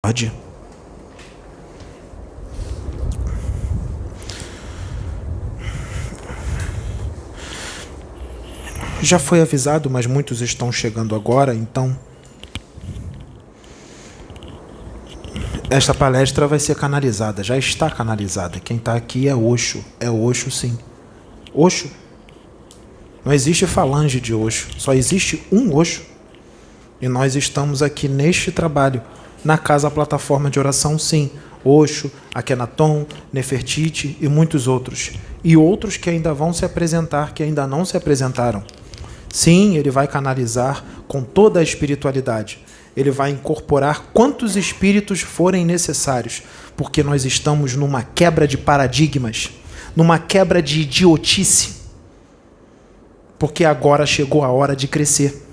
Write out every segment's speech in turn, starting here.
Pode. Já foi avisado, mas muitos estão chegando agora, então esta palestra vai ser canalizada, já está canalizada. Quem está aqui é Osho, sim. Osho. Não existe falange de Osho, só existe um Osho. E nós estamos aqui neste trabalho, na Casa Plataforma de Oração, sim. Osho, Akhenaton, Nefertiti e muitos outros. E outros que ainda vão se apresentar, que ainda não se apresentaram. Sim, ele vai canalizar com toda a espiritualidade. Ele vai incorporar quantos espíritos forem necessários, porque nós estamos numa quebra de paradigmas, numa quebra de idiotice, porque agora chegou a hora de crescer.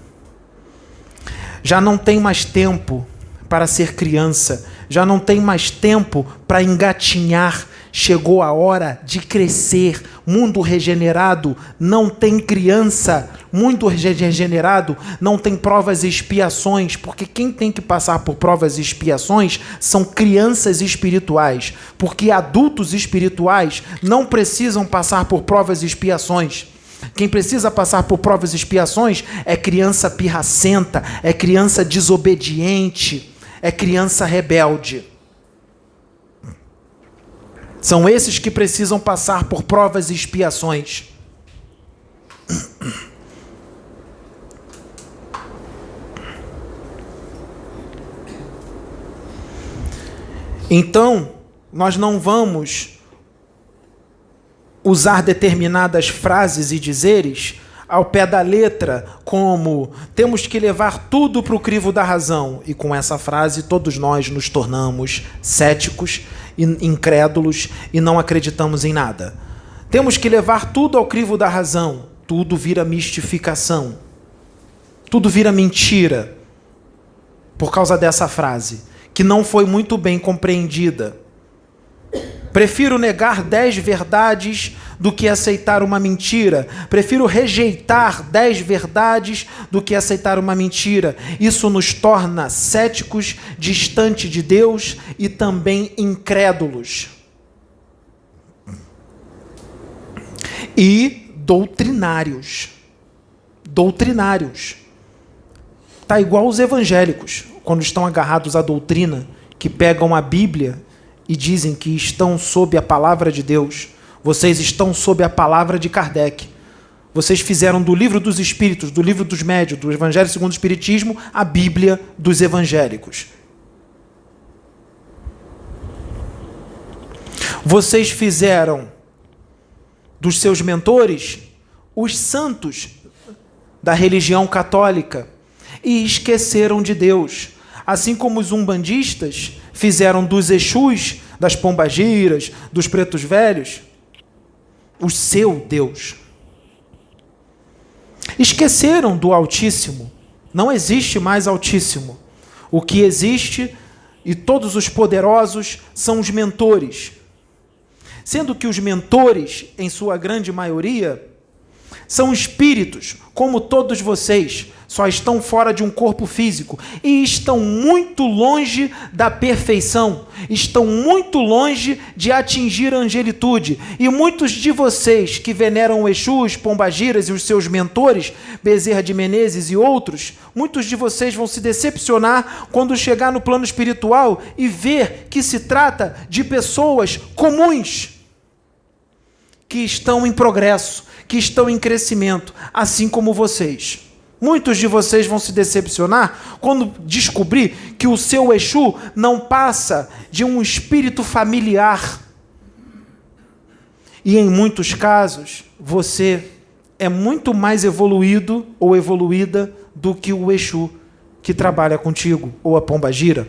Já não tem mais tempo para ser criança, já não tem mais tempo para engatinhar. Chegou a hora de crescer. Mundo regenerado não tem criança. Mundo regenerado não tem provas e expiações, porque quem tem que passar por provas e expiações são crianças espirituais, porque adultos espirituais não precisam passar por provas e expiações. Quem precisa passar por provas e expiações é criança pirracenta, é criança desobediente, é criança rebelde. São esses que precisam passar por provas e expiações. Então, nós não vamos usar determinadas frases e dizeres ao pé da letra, como temos que levar tudo para o crivo da razão. E com essa frase todos nós nos tornamos céticos, incrédulos e não acreditamos em nada. Temos que levar tudo ao crivo da razão. Tudo vira mistificação. Tudo vira mentira por causa dessa frase, que não foi muito bem compreendida. Prefiro negar 10 verdades do que aceitar uma mentira. Prefiro rejeitar 10 verdades do que aceitar uma mentira. Isso nos torna céticos, distantes de Deus e também incrédulos. E doutrinários. Doutrinários. Está igual os evangélicos, quando estão agarrados à doutrina, que pegam a Bíblia e dizem que estão sob a palavra de Deus. Vocês estão sob a palavra de Kardec. Vocês fizeram do livro dos Espíritos, do livro dos Médiuns, do Evangelho segundo o Espiritismo, a Bíblia dos evangélicos. Vocês fizeram dos seus mentores os santos da religião católica e esqueceram de Deus. Assim como os umbandistas fizeram dos Exus, das pombagiras, dos pretos velhos, o seu Deus. Esqueceram do Altíssimo. Não existe mais Altíssimo. O que existe, e todos os poderosos, são os mentores. Sendo que os mentores, em sua grande maioria, são espíritos, como todos vocês, só estão fora de um corpo físico e estão muito longe da perfeição, estão muito longe de atingir a angelitude. E muitos de vocês que veneram o Exu, os pombagiras e os seus mentores, Bezerra de Menezes e outros, muitos de vocês vão se decepcionar quando chegar no plano espiritual e ver que se trata de pessoas comuns, que estão em progresso, que estão em crescimento, assim como vocês. Muitos de vocês vão se decepcionar quando descobrir que o seu Exu não passa de um espírito familiar. E em muitos casos, você é muito mais evoluído ou evoluída do que o Exu que trabalha contigo, ou a pombagira.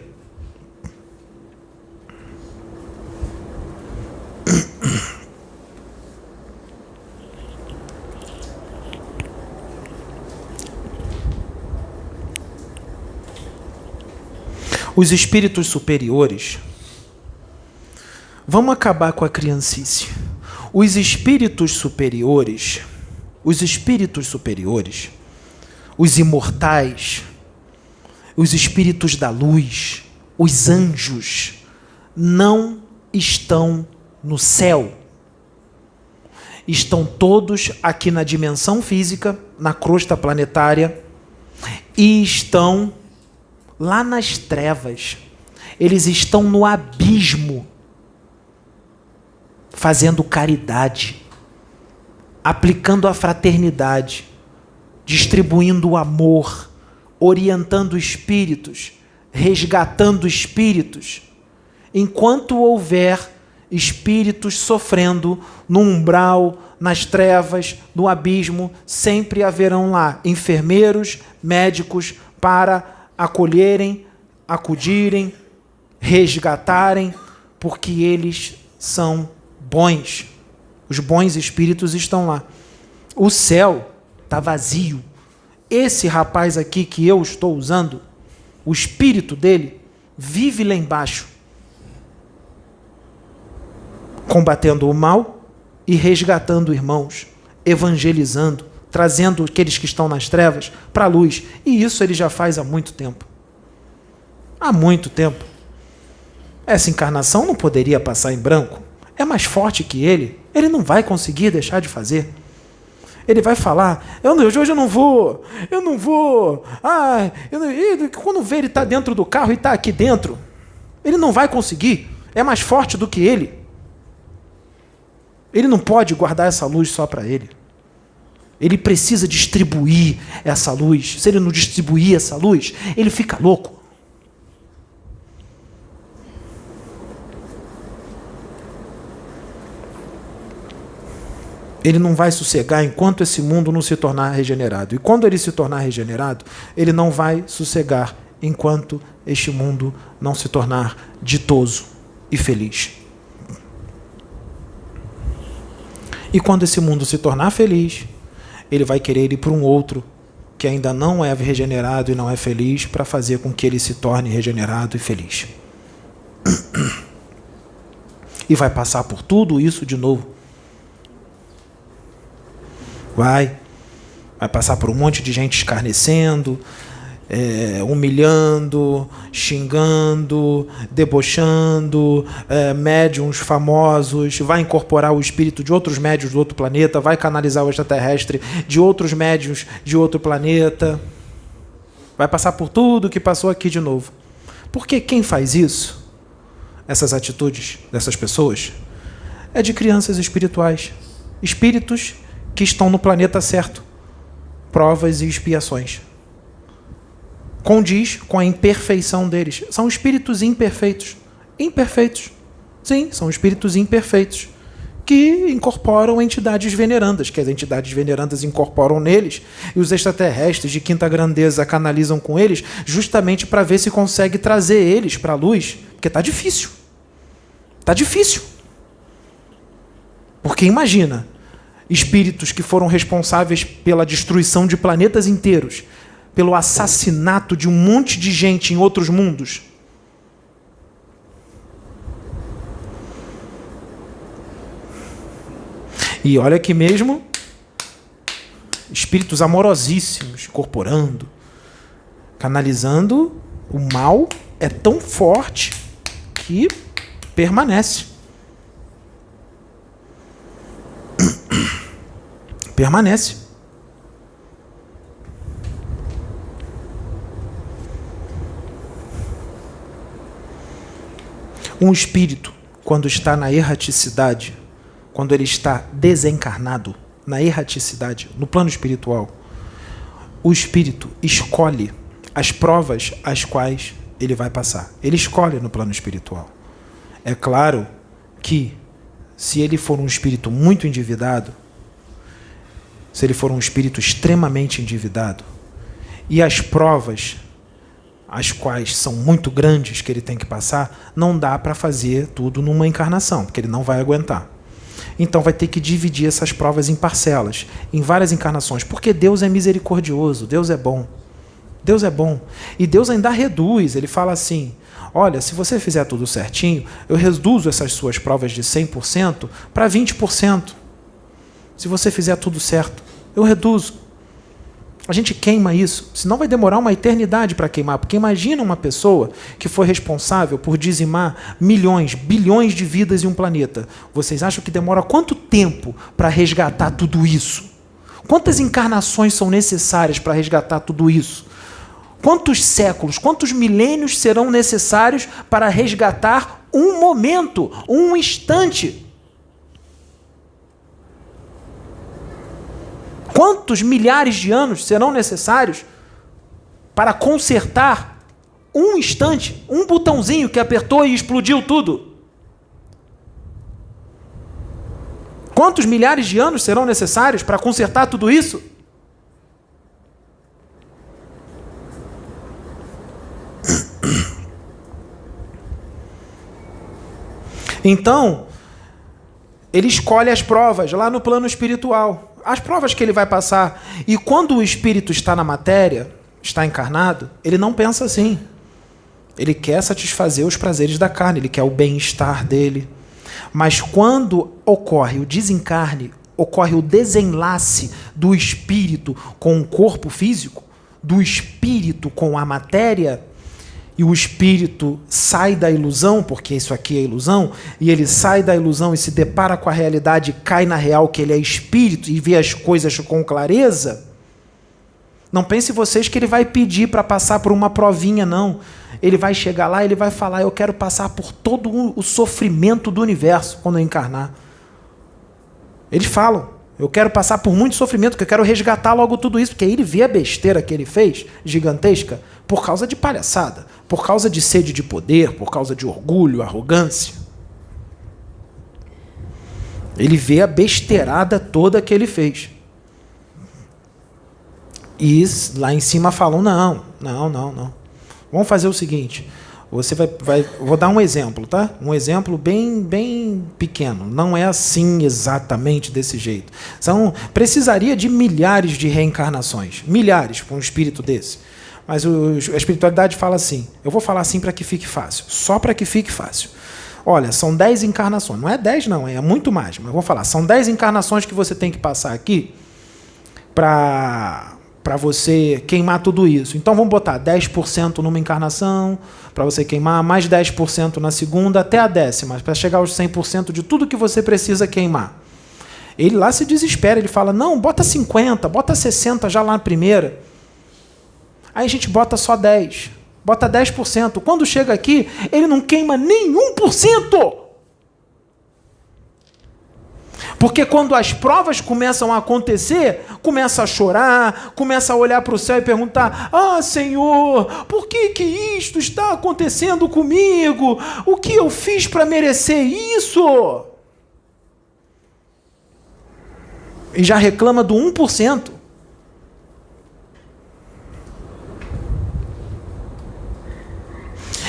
Os espíritos superiores, vamos acabar com a criancice. Os espíritos superiores, os imortais, os espíritos da luz, Os anjos não estão no céu. Estão todos aqui na dimensão física, na crosta planetária, e estão lá nas trevas. Eles estão no abismo, fazendo caridade, aplicando a fraternidade, distribuindo o amor, orientando espíritos, resgatando espíritos. Enquanto houver espíritos sofrendo no umbral, nas trevas, no abismo, sempre haverão lá enfermeiros, médicos para acolherem, acudirem, resgatarem, porque eles são bons. Os bons espíritos estão lá. O céu está vazio. Esse rapaz aqui que eu estou usando, o espírito dele vive lá embaixo, combatendo o mal e resgatando irmãos, evangelizando, trazendo aqueles que estão nas trevas para a luz. E isso ele já faz há muito tempo. Há muito tempo. Essa encarnação não poderia passar em branco. É mais forte que ele. Ele não vai conseguir deixar de fazer. Ele vai falar, hoje eu não vou. Quando vê ele está dentro do carro e está aqui dentro, ele não vai conseguir. É mais forte do que ele. Ele não pode guardar essa luz só para ele. Ele precisa distribuir essa luz. Se ele não distribuir essa luz, ele fica louco. Ele não vai sossegar enquanto esse mundo não se tornar regenerado. E quando ele se tornar regenerado, ele não vai sossegar enquanto este mundo não se tornar ditoso e feliz. E quando esse mundo se tornar feliz, ele vai querer ir para um outro que ainda não é regenerado e não é feliz, para fazer com que ele se torne regenerado e feliz. E vai passar por tudo isso de novo. Vai passar por um monte de gente escarnecendo, humilhando, xingando, debochando, médiuns famosos, vai incorporar o espírito de outros médiuns do outro planeta, vai canalizar o extraterrestre de outros médiuns de outro planeta, vai passar por tudo que passou aqui de novo. Porque quem faz isso, essas atitudes dessas pessoas, é de crianças espirituais, espíritos que estão no planeta certo, provas e expiações. Condiz com a imperfeição deles. São espíritos imperfeitos. Imperfeitos. Sim, são espíritos imperfeitos que incorporam entidades venerandas, que as entidades venerandas incorporam neles, e os extraterrestres de quinta grandeza canalizam com eles, justamente para ver se consegue trazer eles para a luz, porque está difícil. Está difícil. Porque imagina, espíritos que foram responsáveis pela destruição de planetas inteiros, pelo assassinato de um monte de gente em outros mundos. E olha aqui mesmo, espíritos amorosíssimos, incorporando, canalizando, o mal é tão forte que permanece. Permanece. Um espírito, quando está na erraticidade, quando ele está desencarnado, na erraticidade, no plano espiritual, o espírito escolhe as provas às quais ele vai passar. Ele escolhe no plano espiritual. É claro que, se ele for um espírito muito endividado, se ele for um espírito extremamente endividado, e as provas as quais são muito grandes que ele tem que passar, não dá para fazer tudo numa encarnação, porque ele não vai aguentar. Então vai ter que dividir essas provas em parcelas, em várias encarnações, porque Deus é misericordioso, Deus é bom. Deus é bom. E Deus ainda reduz, ele fala assim, olha, se você fizer tudo certinho, eu reduzo essas suas provas de 100% para 20%. Se você fizer tudo certo, eu reduzo. A gente queima isso, senão vai demorar uma eternidade para queimar, porque imagina uma pessoa que foi responsável por dizimar milhões, bilhões de vidas em um planeta. Vocês acham que demora quanto tempo para resgatar tudo isso? Quantas encarnações são necessárias para resgatar tudo isso? Quantos séculos, quantos milênios serão necessários para resgatar um momento, um instante? Quantos milhares de anos serão necessários para consertar um instante, um botãozinho que apertou e explodiu tudo? Quantos milhares de anos serão necessários para consertar tudo isso? Então, ele escolhe as provas lá no plano espiritual. As provas que ele vai passar. E quando o espírito está na matéria, está encarnado, ele não pensa assim. Ele quer satisfazer os prazeres da carne, ele quer o bem-estar dele. Mas quando ocorre o desencarne, ocorre o desenlace do espírito com o corpo físico, do espírito com a matéria, e o espírito sai da ilusão, porque isso aqui é ilusão, e ele sai da ilusão e se depara com a realidade, cai na real que ele é espírito e vê as coisas com clareza. Não pense vocês que ele vai pedir para passar por uma provinha, não. Ele vai chegar lá e ele vai falar: eu quero passar por todo o sofrimento do universo quando eu encarnar. Eles falam: eu quero passar por muito sofrimento, porque eu quero resgatar logo tudo isso, porque aí ele vê a besteira que ele fez, gigantesca, por causa de palhaçada, por causa de sede de poder, por causa de orgulho, arrogância. Ele vê a besteirada toda que ele fez. E lá em cima falam: não. Vamos fazer o seguinte, vou dar um exemplo, tá? Um exemplo bem pequeno. Não é assim exatamente desse jeito. Precisaria de milhares de reencarnações. Milhares para um espírito desse. Mas a espiritualidade fala assim. Eu vou falar assim para que fique fácil. Só para que fique fácil. Olha, são 10 encarnações. Não é 10 não, é muito mais. Mas eu vou falar. São 10 encarnações que você tem que passar aqui para você queimar tudo isso. Então vamos botar 10% numa encarnação, para você queimar, mais 10% na segunda, até a 10ª, para chegar aos 100% de tudo que você precisa queimar. Ele lá se desespera, ele fala: não, bota 50%, bota 60% já lá na primeira. Aí a gente bota só 10%, bota 10%. Quando chega aqui, ele não queima nem 1%. Porque quando as provas começam a acontecer, começa a chorar, começa a olhar para o céu e perguntar: ah, Senhor, por que isto está acontecendo comigo? O que eu fiz para merecer isso? E já reclama do 1%.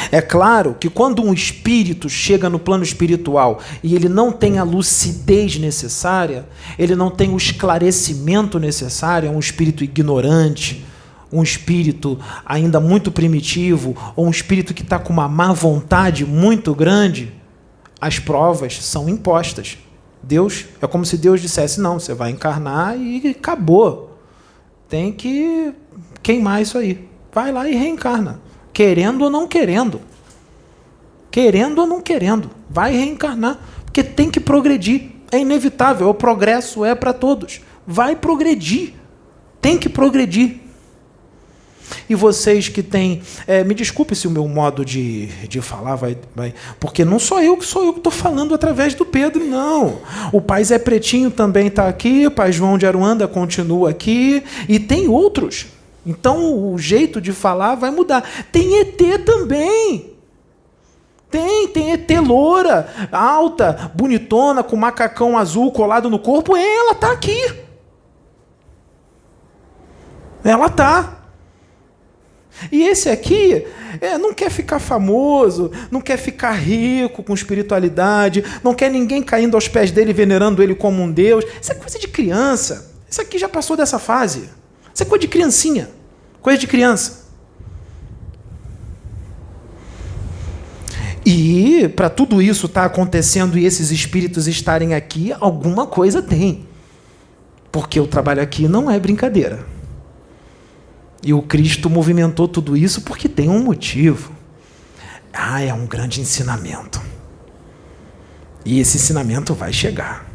É claro que quando um espírito chega no plano espiritual e ele não tem a lucidez necessária, ele não tem o esclarecimento necessário, é um espírito ignorante, um espírito ainda muito primitivo, ou um espírito que está com uma má vontade muito grande, as provas são impostas. É como se Deus dissesse: não, você vai encarnar e acabou. Tem que queimar isso aí. Vai lá e reencarna. Querendo ou não querendo. Querendo ou não querendo. Vai reencarnar. Porque tem que progredir. É inevitável. O progresso é para todos. Vai progredir. Tem que progredir. E vocês que têm... me desculpe se o meu modo de falar vai... Porque não sou eu que estou falando através do Pedro, não. O Pai Zé Pretinho também está aqui. O Pai João de Aruanda continua aqui. E tem outros. Então o jeito de falar vai mudar. Tem ET também. Tem ET loura, alta, bonitona, com macacão azul colado no corpo. Ela está aqui. Ela está. E esse aqui não quer ficar famoso, não quer ficar rico com espiritualidade, não quer ninguém caindo aos pés dele, venerando ele como um Deus. Isso é coisa de criança. Isso aqui já passou dessa fase. Isso é coisa de criancinha. Coisa de criança. E para tudo isso estar acontecendo e esses espíritos estarem aqui, alguma coisa tem. Porque o trabalho aqui não é brincadeira. E o Cristo movimentou tudo isso porque tem um motivo. É um grande ensinamento. E esse ensinamento vai chegar.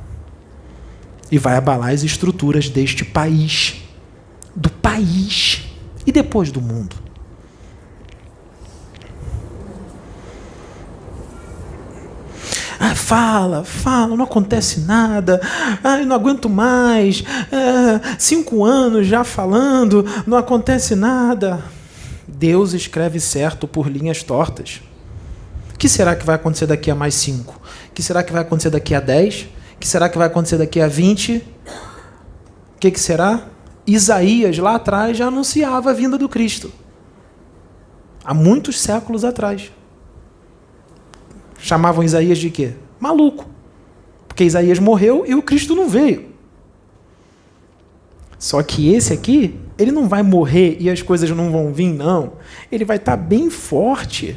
E vai abalar as estruturas deste país. Do país. E depois do mundo. Fala, não acontece nada, não aguento mais, 5 anos já falando, não acontece nada. Deus escreve certo por linhas tortas. O que será que vai acontecer daqui a mais 5? O que será que vai acontecer daqui a 10? O que será que vai acontecer daqui a 20? O que será? Isaías, lá atrás, já anunciava a vinda do Cristo. Há muitos séculos atrás. Chamavam Isaías de quê? Maluco. Porque Isaías morreu e o Cristo não veio. Só que esse aqui, ele não vai morrer e as coisas não vão vir, não. Ele vai estar bem forte.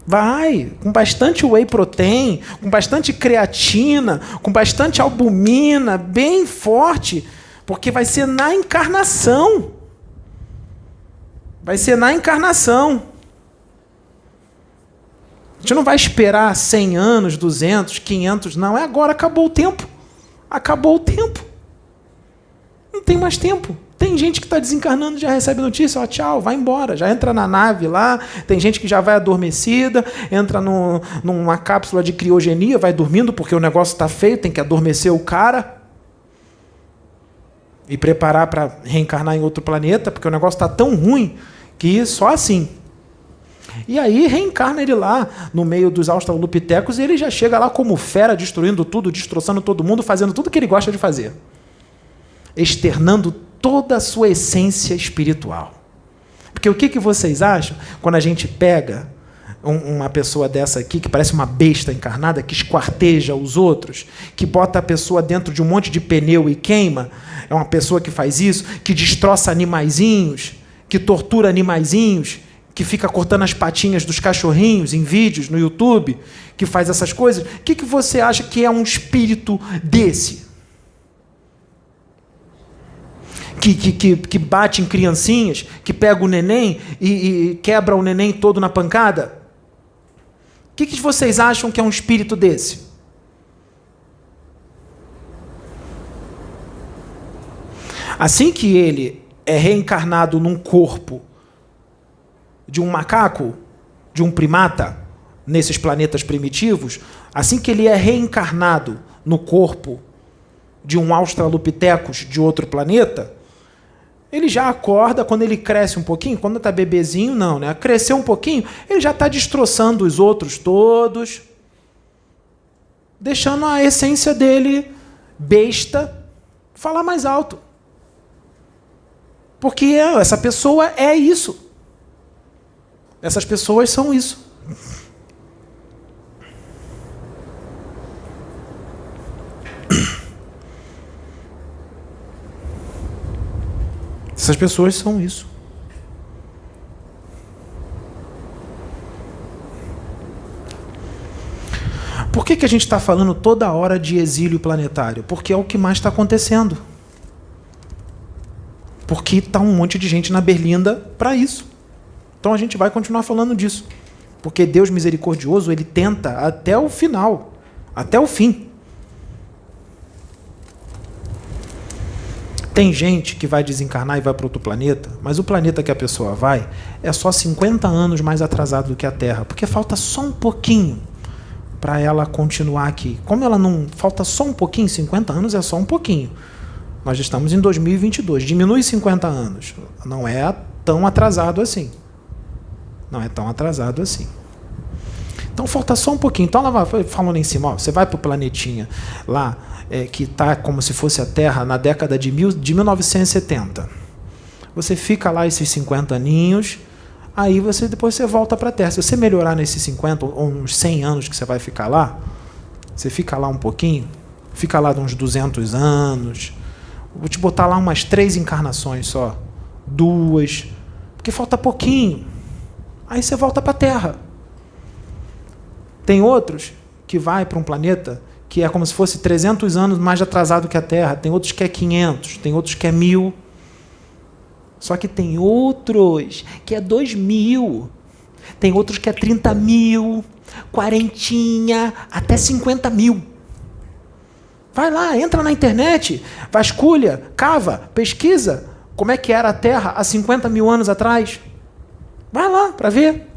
Vai, com bastante whey protein, com bastante creatina, com bastante albumina, bem forte. Porque vai ser na encarnação. Vai ser na encarnação. A gente não vai esperar 100 anos, 200, 500, não. É agora, acabou o tempo. Acabou o tempo. Não tem mais tempo. Tem gente que está desencarnando, já recebe notícia, tchau, vai embora. Já entra na nave lá, tem gente que já vai adormecida, entra numa cápsula de criogenia, vai dormindo porque o negócio está feio, tem que adormecer o cara e preparar para reencarnar em outro planeta, porque o negócio está tão ruim que só assim. E aí reencarna ele lá no meio dos australopitecos e ele já chega lá como fera, destruindo tudo, destroçando todo mundo, fazendo tudo que ele gosta de fazer. Externando toda a sua essência espiritual. Porque o que vocês acham quando a gente pega uma pessoa dessa aqui, que parece uma besta encarnada, que esquarteja os outros, que bota a pessoa dentro de um monte de pneu e queima? É uma pessoa que faz isso, que destroça animaizinhos, que tortura animaizinhos, que fica cortando as patinhas dos cachorrinhos em vídeos no YouTube, que faz essas coisas. O que você acha que é um espírito desse? Que bate em criancinhas, que pega o neném e quebra o neném todo na pancada? O que vocês acham que é um espírito desse? Assim que ele é reencarnado num corpo de um macaco, de um primata, nesses planetas primitivos, assim que ele é reencarnado no corpo de um australopithecus de outro planeta, ele já acorda quando ele cresce um pouquinho, quando está bebezinho, não, né? Cresceu um pouquinho, ele já está destroçando os outros todos, deixando a essência dele, besta, falar mais alto. Porque essa pessoa é isso. Essas pessoas são isso. Essas pessoas são isso. Por que a gente está falando toda hora de exílio planetário? Porque é o que mais está acontecendo. Porque está um monte de gente na berlinda para isso. Então a gente vai continuar falando disso. Porque Deus misericordioso, ele tenta até o final, até o fim. Tem gente que vai desencarnar e vai para outro planeta, mas o planeta que a pessoa vai é só 50 anos mais atrasado do que a Terra, porque falta só um pouquinho para ela continuar aqui. Como ela não... Falta só um pouquinho, 50 anos é só um pouquinho. Nós estamos em 2022, diminui 50 anos. Não é tão atrasado assim. Não é tão atrasado assim. Então falta só um pouquinho. Então ela vai falando em cima, você vai para o planetinha lá, que está como se fosse a Terra na década de 1970. Você fica lá esses 50 aninhos, aí depois você volta para a Terra. Se você melhorar nesses 50 ou uns 100 anos que você vai ficar lá, você fica lá um pouquinho, fica lá de uns 200 anos, vou te botar lá umas 3 encarnações só, 2, porque falta pouquinho. Aí você volta para a Terra. Tem outros que vai para um planeta que é como se fosse 300 anos mais atrasado que a Terra. Tem outros que é 500, tem outros que é 1000. Só que tem outros que é 2.000, tem outros que é 30.000, 40, até 50.000. Vai lá, entra na internet, vasculha, cava, pesquisa como é que era a Terra há 50.000 anos atrás. Vai lá para ver.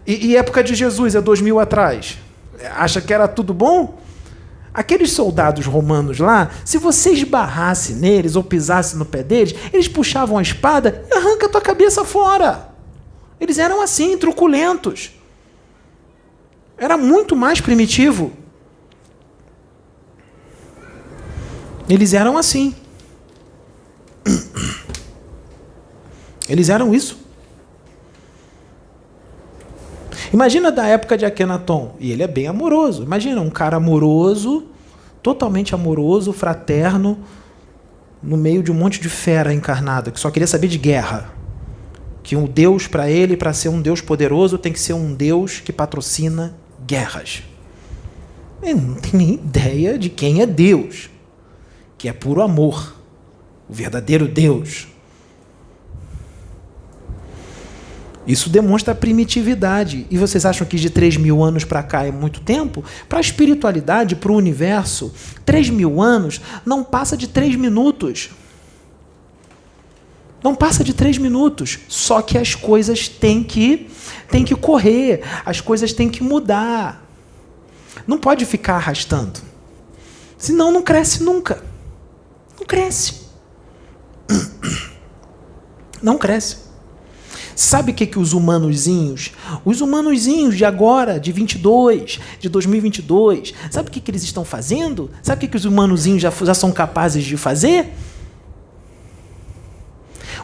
E época de Jesus, é 2.000 atrás. Acha que era tudo bom? Aqueles soldados romanos lá, se você esbarrasse neles ou pisasse no pé deles, eles puxavam a espada e arranca a tua cabeça fora. Eles eram assim, truculentos. Era muito mais primitivo. Eles eram assim. Eles eram isso. Imagina da época de Akenaton, e ele é bem amoroso. Imagina um cara amoroso, totalmente amoroso, fraterno, no meio de um monte de fera encarnada, que só queria saber de guerra. Que um Deus para ele, para ser um Deus poderoso, tem que ser um Deus que patrocina guerras. Ele não tem nem ideia de quem é Deus, que é puro amor, o verdadeiro Deus. Isso demonstra a primitividade. E vocês acham que de 3.000 anos para cá é muito tempo? Para a espiritualidade, para o universo, 3.000 anos não passa de 3 minutos. Não passa de 3 minutos. Só que as coisas têm que correr, as coisas têm que mudar. Não pode ficar arrastando. Senão não cresce nunca. Não cresce. Não cresce. Sabe o que os humanozinhos de agora, de 22, de 2022, sabe o que eles estão fazendo? Sabe o que os humanozinhos já são capazes de fazer?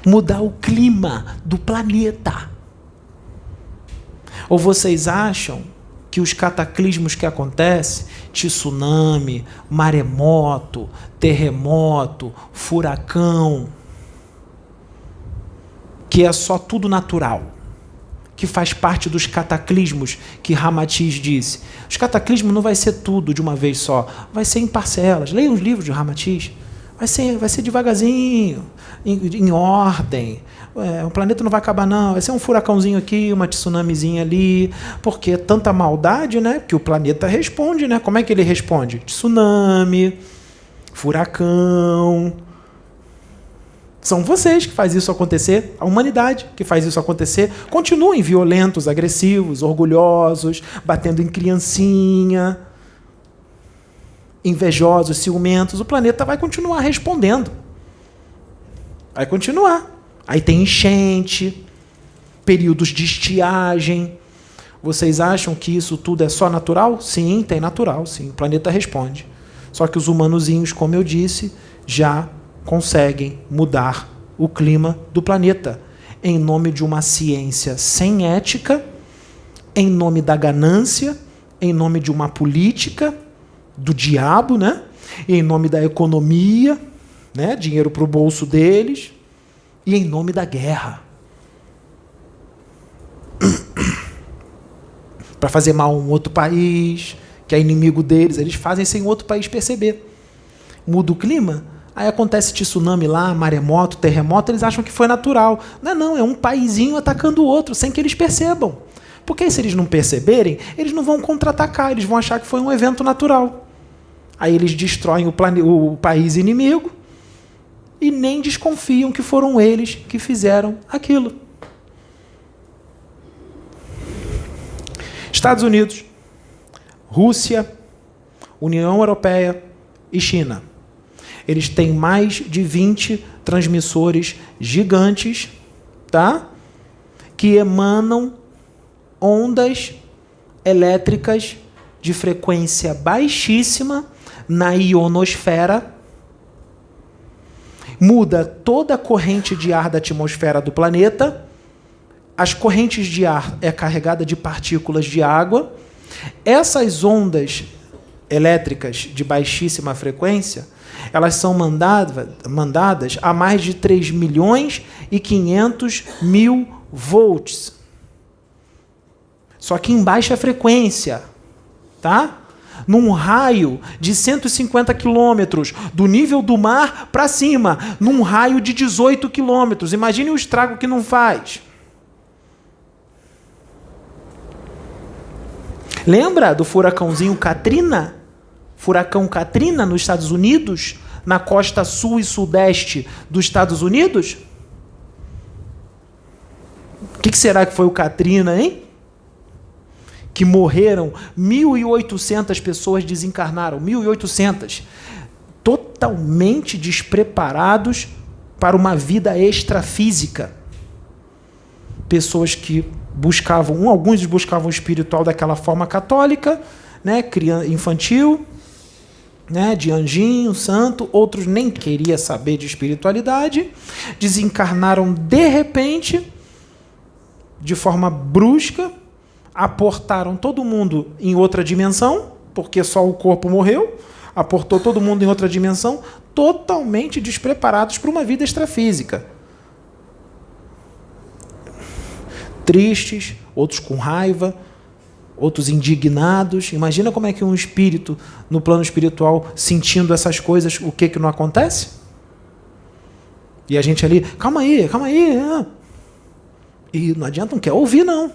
Mudar o clima do planeta. Ou vocês acham que os cataclismos que acontecem, tsunami, maremoto, terremoto, furacão, que é só tudo natural, que faz parte dos cataclismos que Ramatiz disse? Os cataclismos não vai ser tudo de uma vez só, vai ser em parcelas. Leiam os livros de Ramatiz. Vai ser devagarzinho, em ordem. O planeta não vai acabar, não. Vai ser um furacãozinho aqui, uma tsunamizinha ali, porque é tanta maldade, né, que o planeta responde, né? Como é que ele responde? Tsunami, furacão. São vocês que fazem isso acontecer, a humanidade que faz isso acontecer. Continuem violentos, agressivos, orgulhosos, batendo em criancinha, invejosos, ciumentos. O planeta vai continuar respondendo. Vai continuar. Aí tem enchente, períodos de estiagem. Vocês acham que isso tudo é só natural? Sim, tem natural, sim. O planeta responde. Só que os humanozinhos, como eu disse, já conseguem mudar o clima do planeta em nome de uma ciência sem ética, em nome da ganância, em nome de uma política do diabo, né? Em nome da economia, né? Dinheiro para o bolso deles, e em nome da guerra. Para fazer mal a um outro país, que é inimigo deles, eles fazem sem outro país perceber. Muda o clima, aí acontece tsunami lá, maremoto, terremoto, eles acham que foi natural. Não, é um paizinho atacando o outro, sem que eles percebam. Porque se eles não perceberem, eles não vão contra-atacar, eles vão achar que foi um evento natural. Aí eles destroem o país inimigo e nem desconfiam que foram eles que fizeram aquilo. Estados Unidos, Rússia, União Europeia e China. Eles têm mais de 20 transmissores gigantes, tá? Que emanam ondas elétricas de frequência baixíssima na ionosfera. Muda toda a corrente de ar da atmosfera do planeta. As correntes de ar é carregada de partículas de água. Essas ondas elétricas de baixíssima frequência, elas são mandadas a mais de 3.500.000 volts. Só que em baixa frequência, tá? num raio de 150 quilômetros do nível do mar para cima, num raio de 18 quilômetros. Imagine o estrago que não faz. Lembra do furacãozinho Katrina? Furacão Katrina nos Estados Unidos, na costa sul e sudeste dos Estados Unidos? O que será que foi o Katrina, hein? Que morreram, 1.800 pessoas desencarnaram, 1.800, totalmente despreparados para uma vida extrafísica. Pessoas que buscavam, alguns buscavam o espiritual daquela forma católica, né, infantil, né, de anjinho, santo, outros nem queriam saber de espiritualidade, desencarnaram de repente, de forma brusca, aportaram todo mundo em outra dimensão, porque só o corpo morreu, aportou todo mundo em outra dimensão, totalmente despreparados para uma vida extrafísica. Tristes, outros com raiva, outros indignados. Imagina como é que um espírito, no plano espiritual, sentindo essas coisas, o que não acontece? E a gente ali, calma aí. E não adianta, não quer ouvir, não.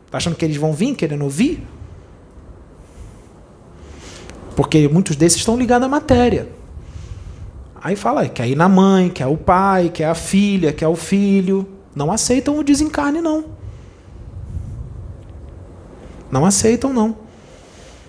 Está achando que eles vão vir querendo ouvir? Porque muitos desses estão ligados à matéria. Aí fala, quer ir na mãe, quer o pai, quer a filha, quer o filho. Não aceitam o desencarne, não. Não aceitam, não.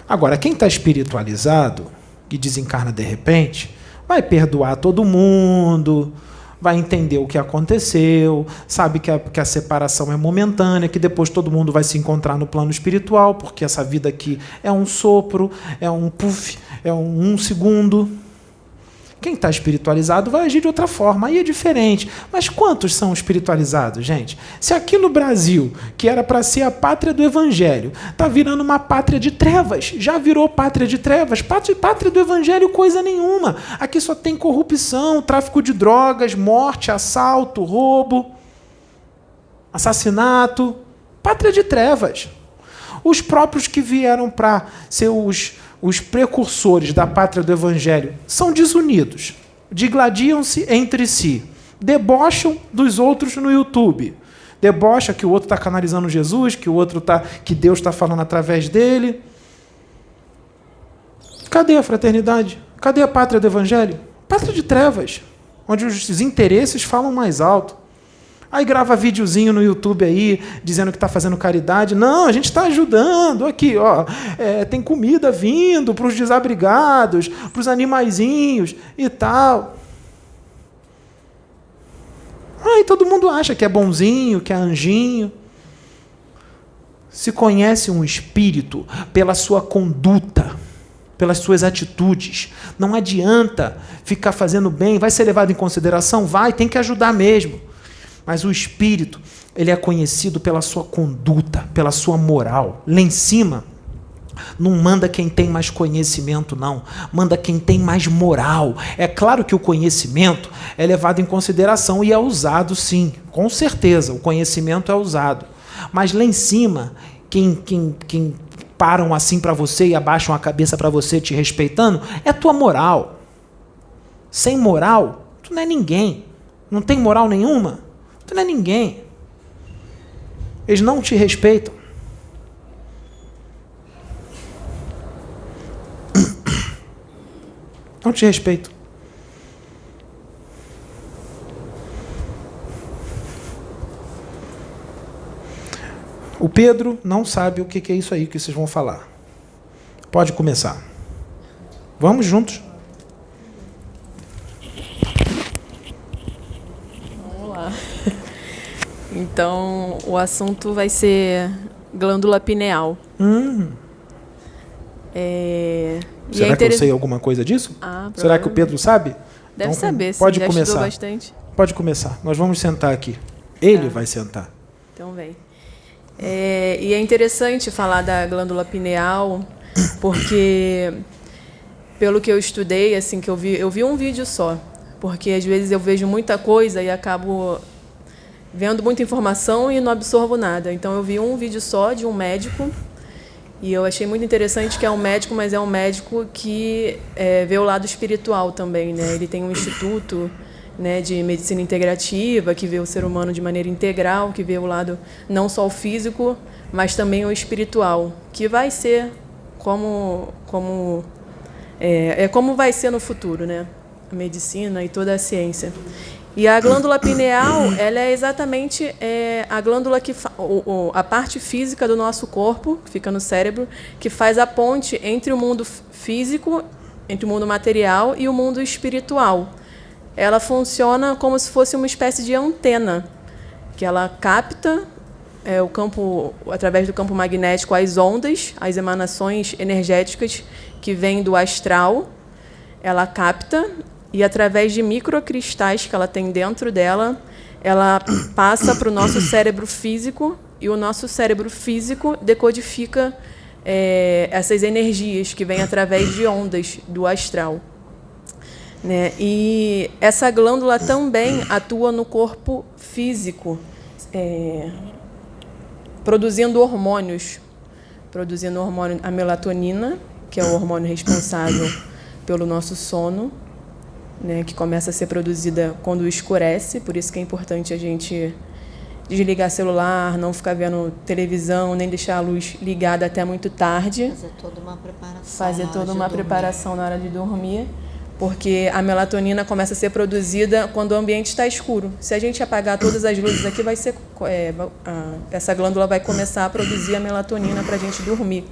Agora, quem está espiritualizado e desencarna de repente, vai perdoar todo mundo, vai entender o que aconteceu, sabe que a separação é momentânea, que depois todo mundo vai se encontrar no plano espiritual, porque essa vida aqui é um sopro, é um puff, é um segundo. Quem está espiritualizado vai agir de outra forma, aí é diferente. Mas quantos são espiritualizados, gente? Se aqui no Brasil, que era para ser a pátria do Evangelho, está virando uma pátria de trevas, já virou pátria de trevas, pátria do Evangelho coisa nenhuma. Aqui só tem corrupção, tráfico de drogas, morte, assalto, roubo, assassinato, pátria de trevas. Os próprios que vieram para ser os precursores da pátria do Evangelho são desunidos, digladiam-se entre si, debocham dos outros no YouTube, debocha que o outro está canalizando Jesus, que Deus está falando através dele. Cadê a fraternidade? Cadê a pátria do Evangelho? Pátria de trevas, onde os interesses falam mais alto. Aí grava videozinho no YouTube aí, dizendo que está fazendo caridade. Não, a gente está ajudando. Aqui, ó, tem comida vindo para os desabrigados, para os animaizinhos e tal. Aí todo mundo acha que é bonzinho, que é anjinho. Se conhece um espírito pela sua conduta, pelas suas atitudes. Não adianta ficar fazendo bem. Vai ser levado em consideração? Vai, tem que ajudar mesmo. Mas o espírito, ele é conhecido pela sua conduta, pela sua moral. Lá em cima, não manda quem tem mais conhecimento, não. Manda quem tem mais moral. É claro que o conhecimento é levado em consideração e é usado, sim. Com certeza, o conhecimento é usado. Mas lá em cima, quem param assim para você e abaixam a cabeça para você te respeitando, é tua moral. Sem moral, tu não é ninguém. Não tem moral nenhuma? Tu não é ninguém. Eles não te respeitam. Não te respeitam. O Pedro não sabe o que é isso aí que vocês vão falar. Pode começar. Vamos juntos. Então, o assunto vai ser glândula pineal. Será que eu sei alguma coisa disso? Será que o Pedro sabe? Deve então, saber, sim, pode já começar. estudou bastante. Pode começar. Nós vamos sentar aqui. Ele vai sentar. Então vem. E é interessante falar da glândula pineal, porque, pelo que eu estudei, assim, que eu vi um vídeo só, porque às vezes eu vejo muita coisa e acabo vendo muita informação e não absorvo nada. Então eu vi um vídeo só de um médico E eu achei muito interessante que é um médico, mas é um médico que vê o lado espiritual também, né? Ele tem um instituto, né, de medicina integrativa, que vê o ser humano de maneira integral, que vê o lado não só o físico, mas também o espiritual, que vai ser como vai ser no futuro, né? A medicina e toda a ciência. E a glândula pineal, ela é exatamente a glândula a parte física do nosso corpo, que fica no cérebro, que faz a ponte entre o mundo físico, entre o mundo material e o mundo espiritual. Ela funciona como se fosse uma espécie de antena, que ela capta através do campo magnético, as ondas, as emanações energéticas que vêm do astral. Ela capta e, através de microcristais que ela tem dentro dela, ela passa para o nosso cérebro físico, e o nosso cérebro físico decodifica essas energias que vêm através de ondas do astral. Né? E essa glândula também atua no corpo físico, produzindo hormônios, a melatonina, que é o hormônio responsável pelo nosso sono, né, que começa a ser produzida quando escurece, por isso que é importante a gente desligar celular, não ficar vendo televisão, nem deixar a luz ligada até muito tarde. Fazer toda uma preparação na hora de dormir, porque a melatonina começa a ser produzida quando o ambiente está escuro. Se a gente apagar todas as luzes aqui, essa glândula vai começar a produzir a melatonina para a gente dormir,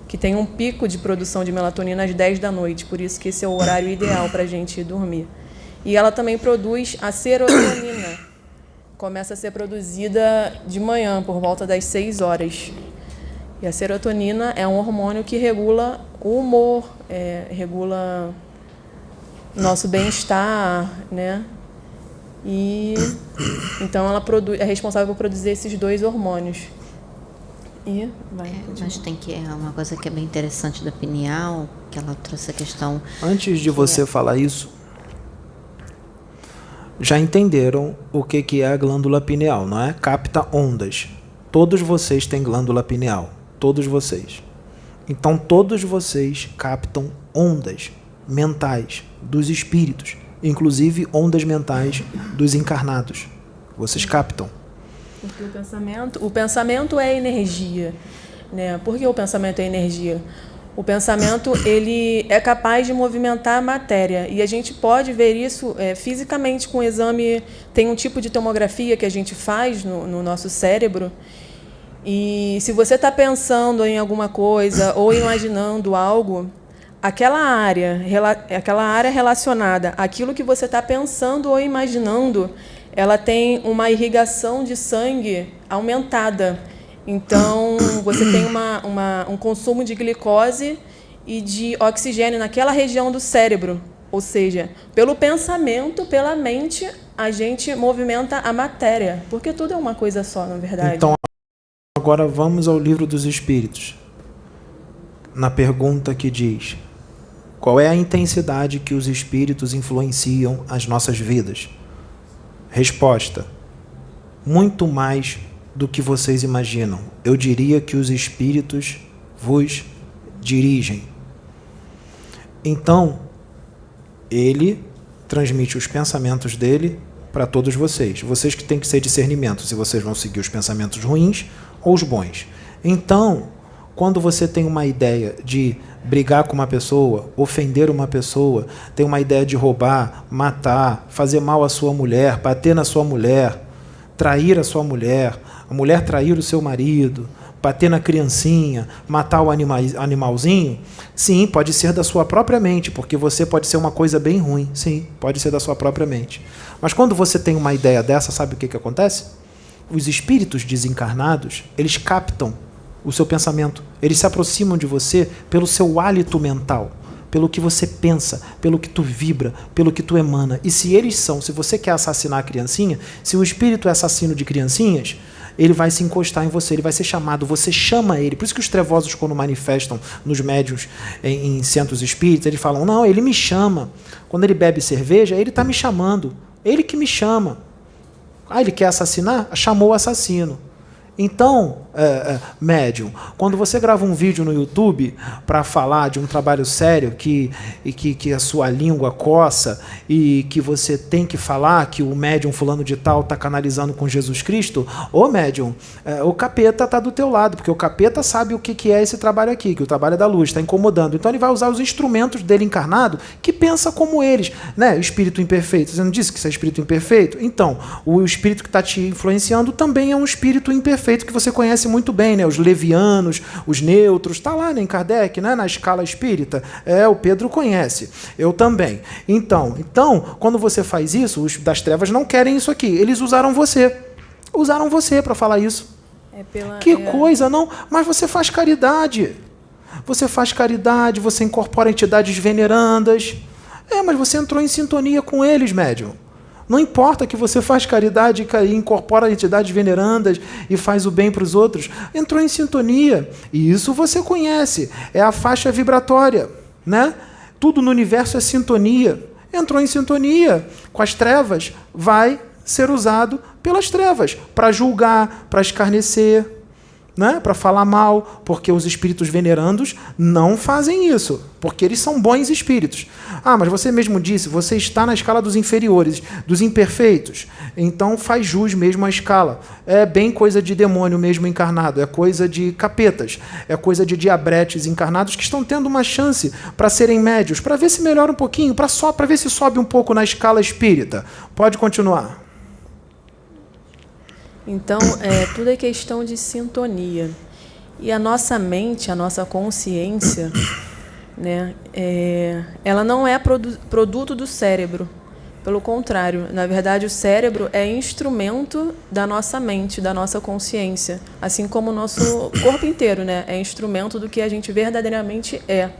que tem um pico de produção de melatonina às 10 da noite, por isso que esse é o horário ideal para a gente dormir. E ela também produz a serotonina, começa a ser produzida de manhã, por volta das 6 horas. E a serotonina é um hormônio que regula o humor, regula nosso bem-estar, né? E então ela é responsável por produzir esses 2 hormônios. Mas tem uma coisa que é bem interessante da pineal, que ela trouxe a questão. Antes de você falar isso, já entenderam o que é a glândula pineal, não é? Capta ondas. Todos vocês têm glândula pineal, todos vocês. Então todos vocês captam ondas mentais dos espíritos, inclusive ondas mentais dos encarnados. Vocês captam. Porque o pensamento é energia, né? Por que o pensamento é energia? O pensamento, ele é capaz de movimentar a matéria, e a gente pode ver isso fisicamente com o exame. Tem um tipo de tomografia que a gente faz no nosso cérebro, e se você está pensando em alguma coisa ou imaginando algo, aquela área relacionada àquilo que você está pensando ou imaginando, ela tem uma irrigação de sangue aumentada. Então, você tem um consumo de glicose e de oxigênio naquela região do cérebro. Ou seja, pelo pensamento, pela mente, a gente movimenta a matéria. Porque tudo é uma coisa só, na verdade. Então, agora vamos ao Livro dos Espíritos. Na pergunta que diz: qual é a intensidade que os espíritos influenciam as nossas vidas? Resposta: muito mais do que vocês imaginam. Eu diria que os espíritos vos dirigem. Então, ele transmite os pensamentos dele para todos vocês. Vocês que têm que ser discernimento, se vocês vão seguir os pensamentos ruins ou os bons. Então, quando você tem uma ideia de brigar com uma pessoa, ofender uma pessoa, tem uma ideia de roubar, matar, fazer mal à sua mulher, bater na sua mulher, trair a sua mulher, a mulher trair o seu marido, bater na criancinha, matar o animalzinho, sim, pode ser da sua própria mente, porque você pode ser uma coisa bem ruim, sim, pode ser da sua própria mente. Mas quando você tem uma ideia dessa, sabe o que acontece? Os espíritos desencarnados, eles captam o seu pensamento, eles se aproximam de você pelo seu hálito mental, pelo que você pensa, pelo que tu vibra, pelo que tu emana. E se você quer assassinar a criancinha, se o espírito é assassino de criancinhas, ele vai se encostar em você, ele vai ser chamado, você chama ele. Por isso que os trevosos, quando manifestam nos médiuns em centros espíritas, eles falam: não, ele me chama. Quando ele bebe cerveja, ele está me chamando, ele que me chama. Ele quer assassinar? Chamou o assassino. Então, médium, quando você grava um vídeo no YouTube para falar de um trabalho sério que a sua língua coça e que você tem que falar que o médium fulano de tal está canalizando com Jesus Cristo, ô médium, o capeta está do teu lado, porque o capeta sabe o que é esse trabalho aqui, que o trabalho é da luz, está incomodando. Então ele vai usar os instrumentos dele encarnado que pensa como eles, né? Espírito imperfeito. Você não disse que isso é espírito imperfeito? Então, o espírito que está te influenciando também é um espírito imperfeito que você conhece muito bem, né? Os levianos, os neutros, está lá, né, em Kardec, né, na escala espírita. O Pedro conhece, eu também. Então, quando você faz isso, os das trevas não querem isso aqui. Eles usaram você para falar isso. Coisa, não? Mas você faz caridade. Você incorpora entidades venerandas. Mas você entrou em sintonia com eles, médium. Não importa que você faz caridade e incorpora entidades venerandas e faz o bem para os outros. Entrou em sintonia. E isso você conhece. É a faixa vibratória, né? Tudo no universo é sintonia. Entrou em sintonia com as trevas, vai ser usado pelas trevas para julgar, para escarnecer, né? Para falar mal, porque os espíritos venerandos não fazem isso, porque eles são bons espíritos. Mas você mesmo disse, você está na escala dos inferiores, dos imperfeitos, então faz jus mesmo à escala. É bem coisa de demônio mesmo encarnado, é coisa de capetas, é coisa de diabretes encarnados que estão tendo uma chance para serem médios, para ver se melhora um pouquinho, para ver se sobe um pouco na escala espírita. Pode continuar. Então, tudo é questão de sintonia. E a nossa mente, a nossa consciência, né, ela não é produto do cérebro. Pelo contrário, na verdade, o cérebro é instrumento da nossa mente, da nossa consciência. Assim como o nosso corpo inteiro, né, é instrumento do que a gente verdadeiramente é.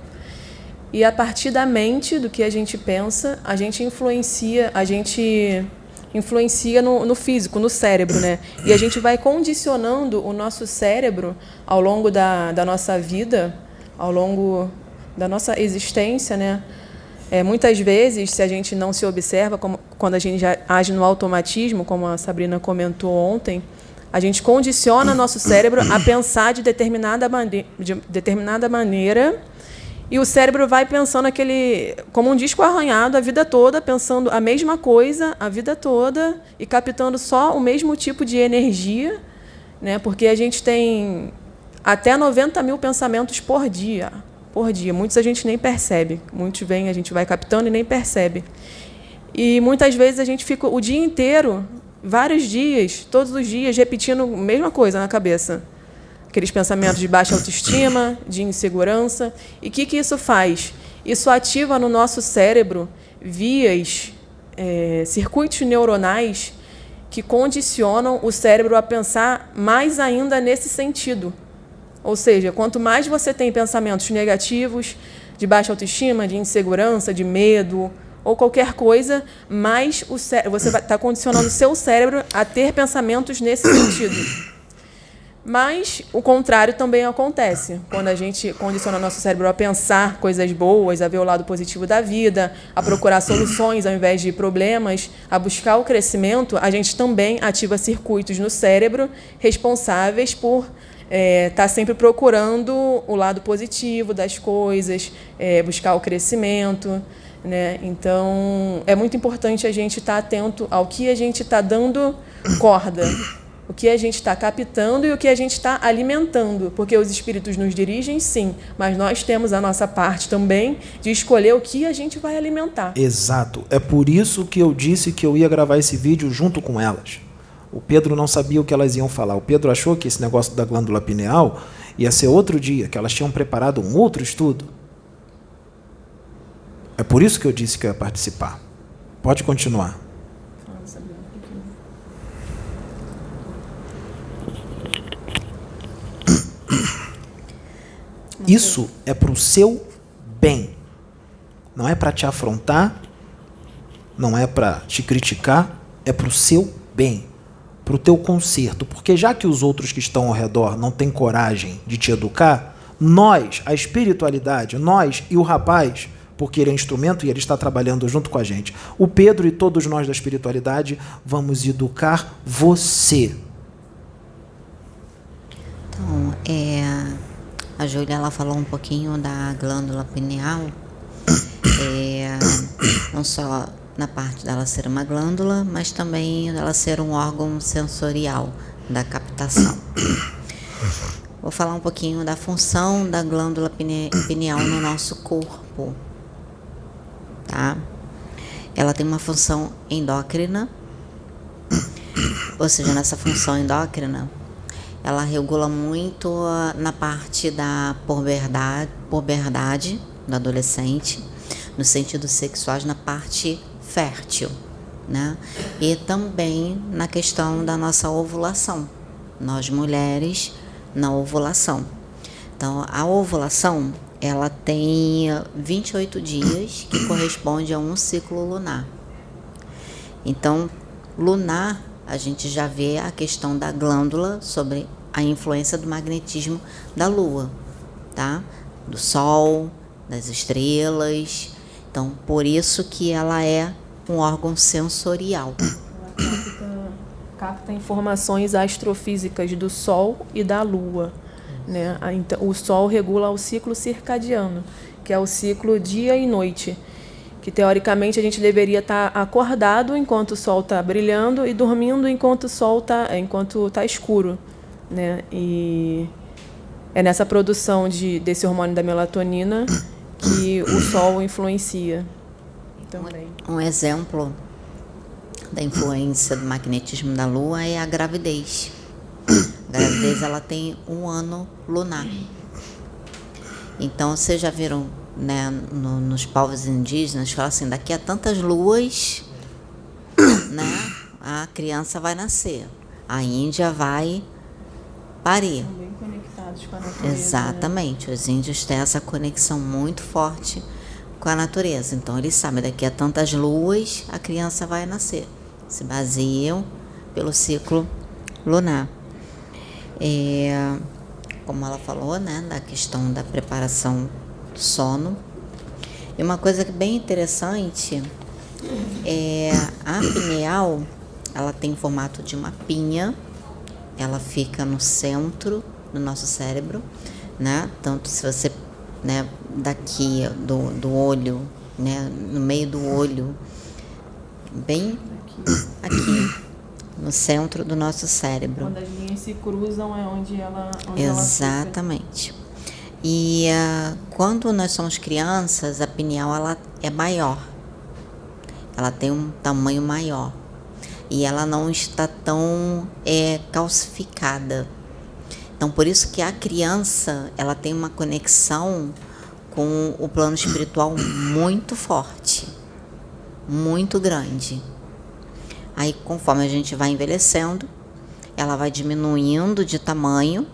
E a partir da mente, do que a gente pensa, a gente influencia no físico, no cérebro, né? E a gente vai condicionando o nosso cérebro ao longo da nossa vida, ao longo da nossa existência, né? Muitas vezes, se a gente não se observa, quando a gente já age no automatismo, como a Sabrina comentou ontem, a gente condiciona nosso cérebro a pensar de determinada maneira. E o cérebro vai pensando como um disco arranhado a vida toda, pensando a mesma coisa a vida toda e captando só o mesmo tipo de energia, né? Porque a gente tem até 90 mil pensamentos por dia. Muitos a gente nem percebe. Muitos a gente vai captando e nem percebe. E muitas vezes a gente fica o dia inteiro, vários dias, todos os dias, repetindo a mesma coisa na cabeça. Aqueles pensamentos de baixa autoestima, de insegurança. E o que isso faz? Isso ativa no nosso cérebro vias, circuitos neuronais que condicionam o cérebro a pensar mais ainda nesse sentido. Ou seja, quanto mais você tem pensamentos negativos, de baixa autoestima, de insegurança, de medo, ou qualquer coisa, mais você vai estar condicionando o seu cérebro a ter pensamentos nesse sentido. Mas o contrário também acontece. Quando a gente condiciona nosso cérebro a pensar coisas boas, a ver o lado positivo da vida, a procurar soluções ao invés de problemas, a buscar o crescimento, a gente também ativa circuitos no cérebro responsáveis por estar sempre procurando o lado positivo das coisas, buscar o crescimento, né? Então, é muito importante a gente estar atento ao que a gente está dando corda, o que a gente está captando e o que a gente está alimentando, porque os espíritos nos dirigem, sim, mas nós temos a nossa parte também de escolher o que a gente vai alimentar. Exato. É por isso que eu disse que eu ia gravar esse vídeo junto com elas. O Pedro não sabia o que elas iam falar. O Pedro achou que esse negócio da glândula pineal ia ser outro dia, que elas tinham preparado um outro estudo. É por isso que eu disse que eu ia participar. Pode continuar. Isso é para o seu bem. Não é para te afrontar, não é para te criticar, é para o seu bem, para o teu conserto. Porque já que os outros que estão ao redor não têm coragem de te educar, nós, a espiritualidade, nós e o rapaz, porque ele é instrumento e ele está trabalhando junto com a gente, o Pedro e todos nós da espiritualidade, vamos educar você. Então, a Júlia ela falou um pouquinho da glândula pineal, não só na parte dela ser uma glândula, mas também dela ser um órgão sensorial da captação. Vou falar um pouquinho da função da glândula pineal no nosso corpo, tá? Ela tem uma função endócrina, ou seja, nessa função endócrina, ela regula muito na parte da puberdade do adolescente, no sentido sexual, na parte fértil, né? E também na questão da nossa ovulação, nós mulheres na ovulação. Então, a ovulação, ela tem 28 dias, que corresponde a um ciclo lunar. Então, lunar, a gente já vê a questão da glândula sobre a influência do magnetismo da Lua, tá? Do Sol, das estrelas. Então, por isso que ela é um órgão sensorial. Ela capta informações astrofísicas do Sol e da Lua, né? Então, o Sol regula o ciclo circadiano, que é o ciclo dia e noite, que teoricamente a gente deveria estar acordado enquanto o Sol está brilhando e dormindo enquanto o Sol enquanto tá escuro, né? E é nessa produção desse hormônio da melatonina que o Sol influencia também. Um exemplo da influência do magnetismo da Lua é a gravidez. A gravidez, ela tem um ano lunar. Então, vocês já viram, né, nos povos indígenas, fala assim, daqui a tantas luas, né, a criança vai nascer. A Índia vai parir. São bem conectados com a natureza. Exatamente. Né? Os índios têm essa conexão muito forte com a natureza. Então, eles sabem, daqui a tantas luas, a criança vai nascer. Se baseiam pelo ciclo lunar. Como ela falou, né, da questão da preparação do sono. E uma coisa bem interessante é a pineal, ela tem o formato de uma pinha, ela fica no centro do nosso cérebro, né? Tanto se você, né, daqui do olho, né, no meio do olho, bem aqui no centro do nosso cérebro. Quando as linhas se cruzam é onde ela Exatamente. E quando nós somos crianças, a pineal ela é maior. Ela tem um tamanho maior. E ela não está tão calcificada. Então, por isso que a criança, ela tem uma conexão com o plano espiritual muito forte, muito grande. Aí, conforme a gente vai envelhecendo, ela vai diminuindo de tamanho,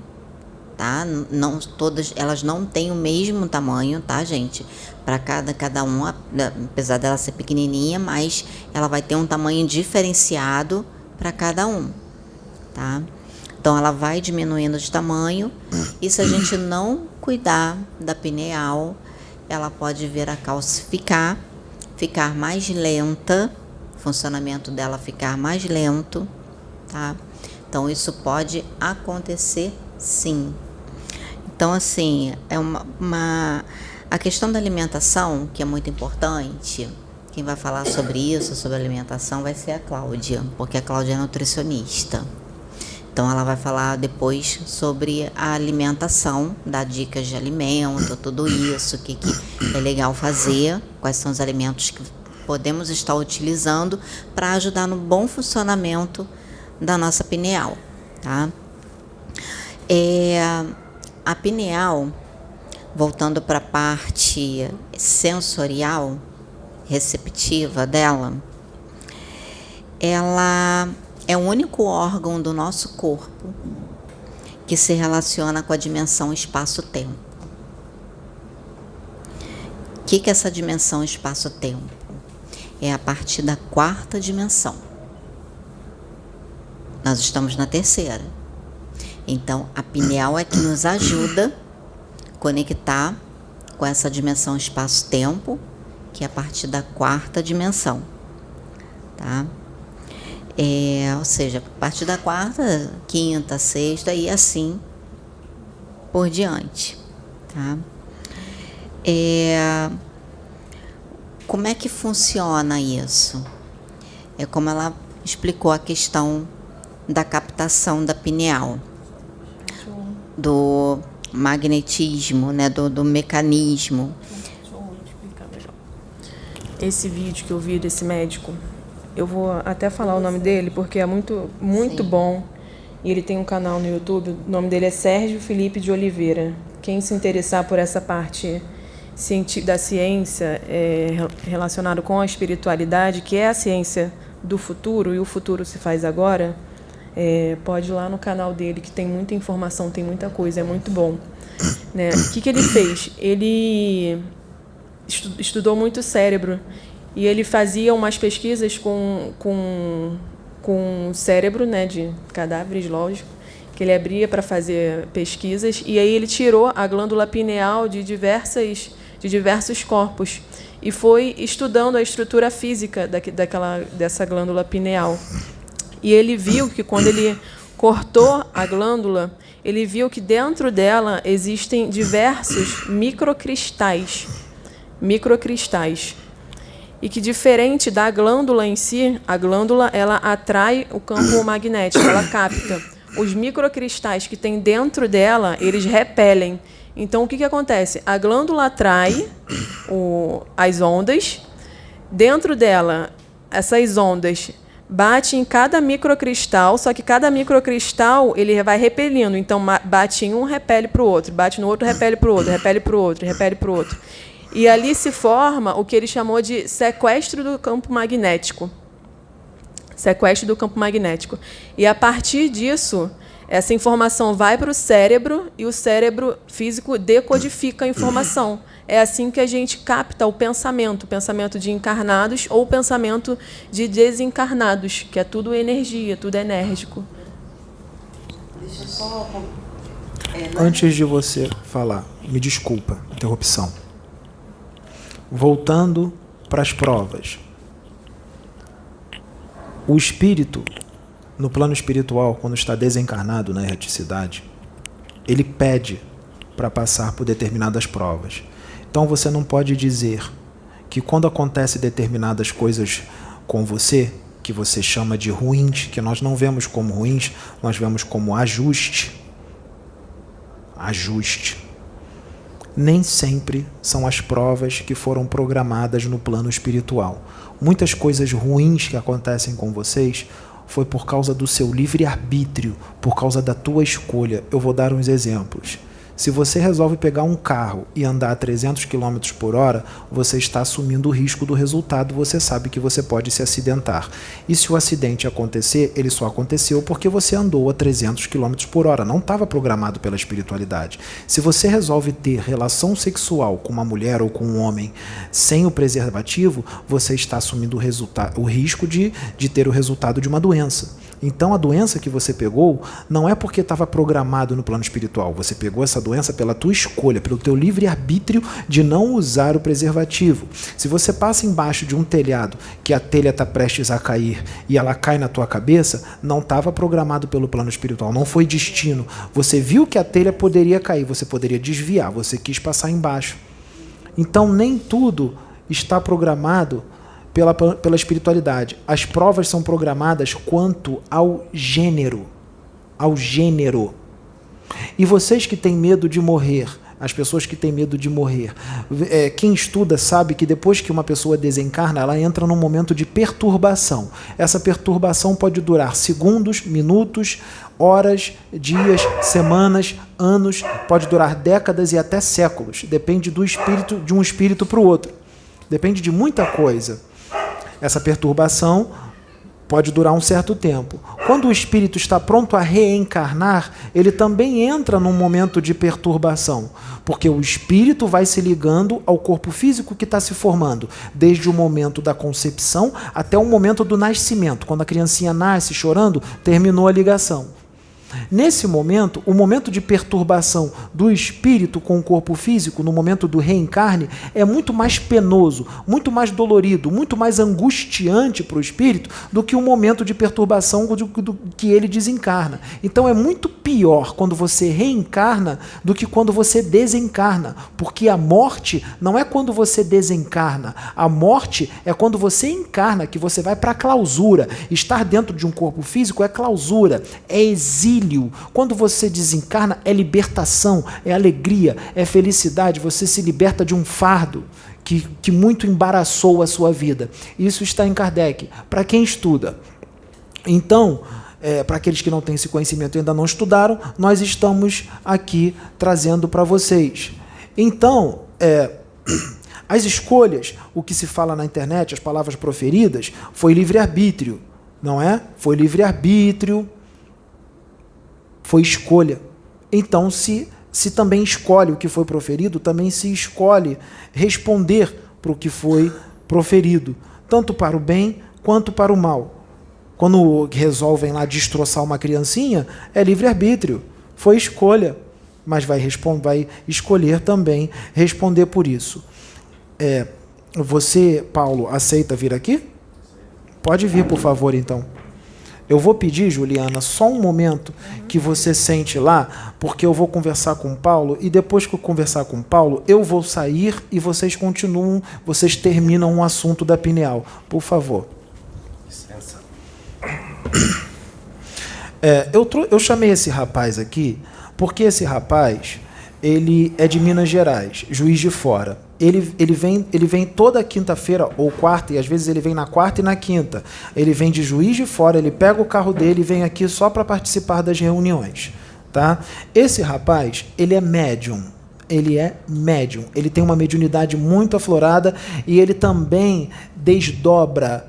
tá? Não, todas, elas não têm o mesmo tamanho, tá, gente? Para cada uma, apesar dela ser pequenininha, mas ela vai ter um tamanho diferenciado para cada um, tá? Então, ela vai diminuindo de tamanho e se a gente não cuidar da pineal, ela pode vir a calcificar, ficar mais lenta, o funcionamento dela ficar mais lento, tá? Então, isso pode acontecer sim. Então, assim, a questão da alimentação, que é muito importante, quem vai falar sobre isso, sobre alimentação, vai ser a Cláudia, porque a Cláudia é nutricionista. Então, ela vai falar depois sobre a alimentação, dar dicas de alimento, tudo isso, o que é legal fazer, quais são os alimentos que podemos estar utilizando para ajudar no bom funcionamento da nossa pineal, tá? A pineal, voltando para a parte sensorial, receptiva dela, ela é o único órgão do nosso corpo que se relaciona com a dimensão espaço-tempo. O que é essa dimensão espaço-tempo? É a partir da 4ª dimensão. Nós estamos na 3ª. Então, a pineal é que nos ajuda a conectar com essa dimensão espaço-tempo, que é a partir da 4ª dimensão, tá? Ou seja, a partir da 4ª, 5ª, 6ª e assim por diante, tá? Como é que funciona isso? É como ela explicou a questão da captação da pineal, do magnetismo, né, do mecanismo. Deixa eu explicar melhor. Esse vídeo que eu vi desse médico, eu vou até falar o nome dele, porque é muito bom. E ele tem um canal no YouTube, o nome dele é Sérgio Felipe de Oliveira. Quem se interessar por essa parte da ciência relacionada com a espiritualidade, que é a ciência do futuro, e o futuro se faz agora, pode ir lá no canal dele, que tem muita informação, tem muita coisa, é muito bom. Né? O que ele fez? Ele estudou muito o cérebro e ele fazia umas pesquisas com o cérebro, né, de cadáveres, lógico, que ele abria para fazer pesquisas, e aí ele tirou a glândula pineal de diversos corpos e foi estudando a estrutura física dessa glândula pineal. E ele viu que quando ele cortou a glândula, ele viu que dentro dela existem diversos microcristais. E que, diferente da glândula em si, a glândula ela atrai o campo magnético, ela capta. Os microcristais que tem dentro dela, eles repelem. Então, o que acontece? A glândula atrai as ondas. Dentro dela, essas ondas batem em cada microcristal, só que cada microcristal ele vai repelindo. Então, bate em um, repele para o outro. Bate no outro, repele para o outro. Repele para o outro, repele para o outro. E ali se forma o que ele chamou de sequestro do campo magnético. Sequestro do campo magnético. E, a partir disso, essa informação vai para o cérebro e o cérebro físico decodifica a informação. É assim que a gente capta o pensamento de encarnados ou o pensamento de desencarnados, que é tudo energia, tudo enérgico. Deixa eu só... Antes de você falar, me desculpa, interrupção. Voltando para as provas. O espírito, no plano espiritual, quando está desencarnado na erraticidade, ele pede para passar por determinadas provas. Então você não pode dizer que quando acontece determinadas coisas com você, que você chama de ruins, que nós não vemos como ruins, nós vemos como ajuste. Nem sempre são as provas que foram programadas no plano espiritual. Muitas coisas ruins que acontecem com vocês foi por causa do seu livre-arbítrio, por causa da tua escolha. Eu vou dar uns exemplos. Se você resolve pegar um carro e andar a 300 km por hora, você está assumindo o risco do resultado, você sabe que você pode se acidentar. E se o acidente acontecer, ele só aconteceu porque você andou a 300 km por hora, não estava programado pela espiritualidade. Se você resolve ter relação sexual com uma mulher ou com um homem sem o preservativo, você está assumindo o risco de ter o resultado de uma doença. Então a doença que você pegou não é porque estava programado no plano espiritual. Você pegou essa doença pela tua escolha, pelo teu livre-arbítrio de não usar o preservativo. Se você passa embaixo de um telhado que a telha está prestes a cair e ela cai na tua cabeça, não estava programado pelo plano espiritual, não foi destino. Você viu que a telha poderia cair, você poderia desviar, você quis passar embaixo. Então nem tudo está programado pela espiritualidade. As provas são programadas quanto ao gênero. E vocês que têm medo de morrer, as pessoas que têm medo de morrer, quem estuda sabe que depois que uma pessoa desencarna, ela entra num momento de perturbação. Essa perturbação pode durar segundos, minutos, horas, dias, semanas, anos, pode durar décadas e até séculos. Depende do espírito, de um espírito para o outro. Depende de muita coisa. Essa perturbação pode durar um certo tempo. Quando o espírito está pronto a reencarnar, ele também entra num momento de perturbação, porque o espírito vai se ligando ao corpo físico que está se formando, desde o momento da concepção até o momento do nascimento. Quando a criancinha nasce chorando, terminou a ligação. Nesse momento, o momento de perturbação do espírito com o corpo físico, no momento do reencarne, é muito mais penoso, muito mais dolorido, muito mais angustiante para o espírito do que o momento de perturbação do que ele desencarna. Então é muito pior quando você reencarna do que quando você desencarna, porque a morte não é quando você desencarna, a morte é quando você encarna, que você vai para a clausura. Estar dentro de um corpo físico é clausura, é exílio. Quando você desencarna é libertação, é alegria, é felicidade, você se liberta de um fardo que muito embaraçou a sua vida. Isso está em Kardec, para quem estuda. Então, para aqueles que não têm esse conhecimento e ainda não estudaram, nós estamos aqui trazendo para vocês. Então, as escolhas, o que se fala na internet, as palavras proferidas, foi livre-arbítrio, não é? Foi livre-arbítrio, foi escolha. Então, se também escolhe o que foi proferido, também se escolhe responder para o que foi proferido, tanto para o bem quanto para o mal. Quando resolvem lá destroçar uma criancinha, é livre-arbítrio, foi escolha, mas vai escolher também responder por isso. Você, Paulo, aceita vir aqui? Pode vir, por favor, então. Eu vou pedir, Juliana, só um momento que você sente lá, porque eu vou conversar com o Paulo, e depois que eu conversar com o Paulo, eu vou sair e vocês continuam, vocês terminam o assunto da pineal. Por favor. Licença. Eu chamei esse rapaz aqui, porque esse rapaz, ele é de Minas Gerais, Juiz de Fora. Ele vem toda quinta-feira ou quarta, e às vezes ele vem na quarta e na quinta. Ele vem de Juiz de Fora, ele pega o carro dele e vem aqui só para participar das reuniões. Tá? Esse rapaz, ele é médium. Ele tem uma mediunidade muito aflorada e ele também desdobra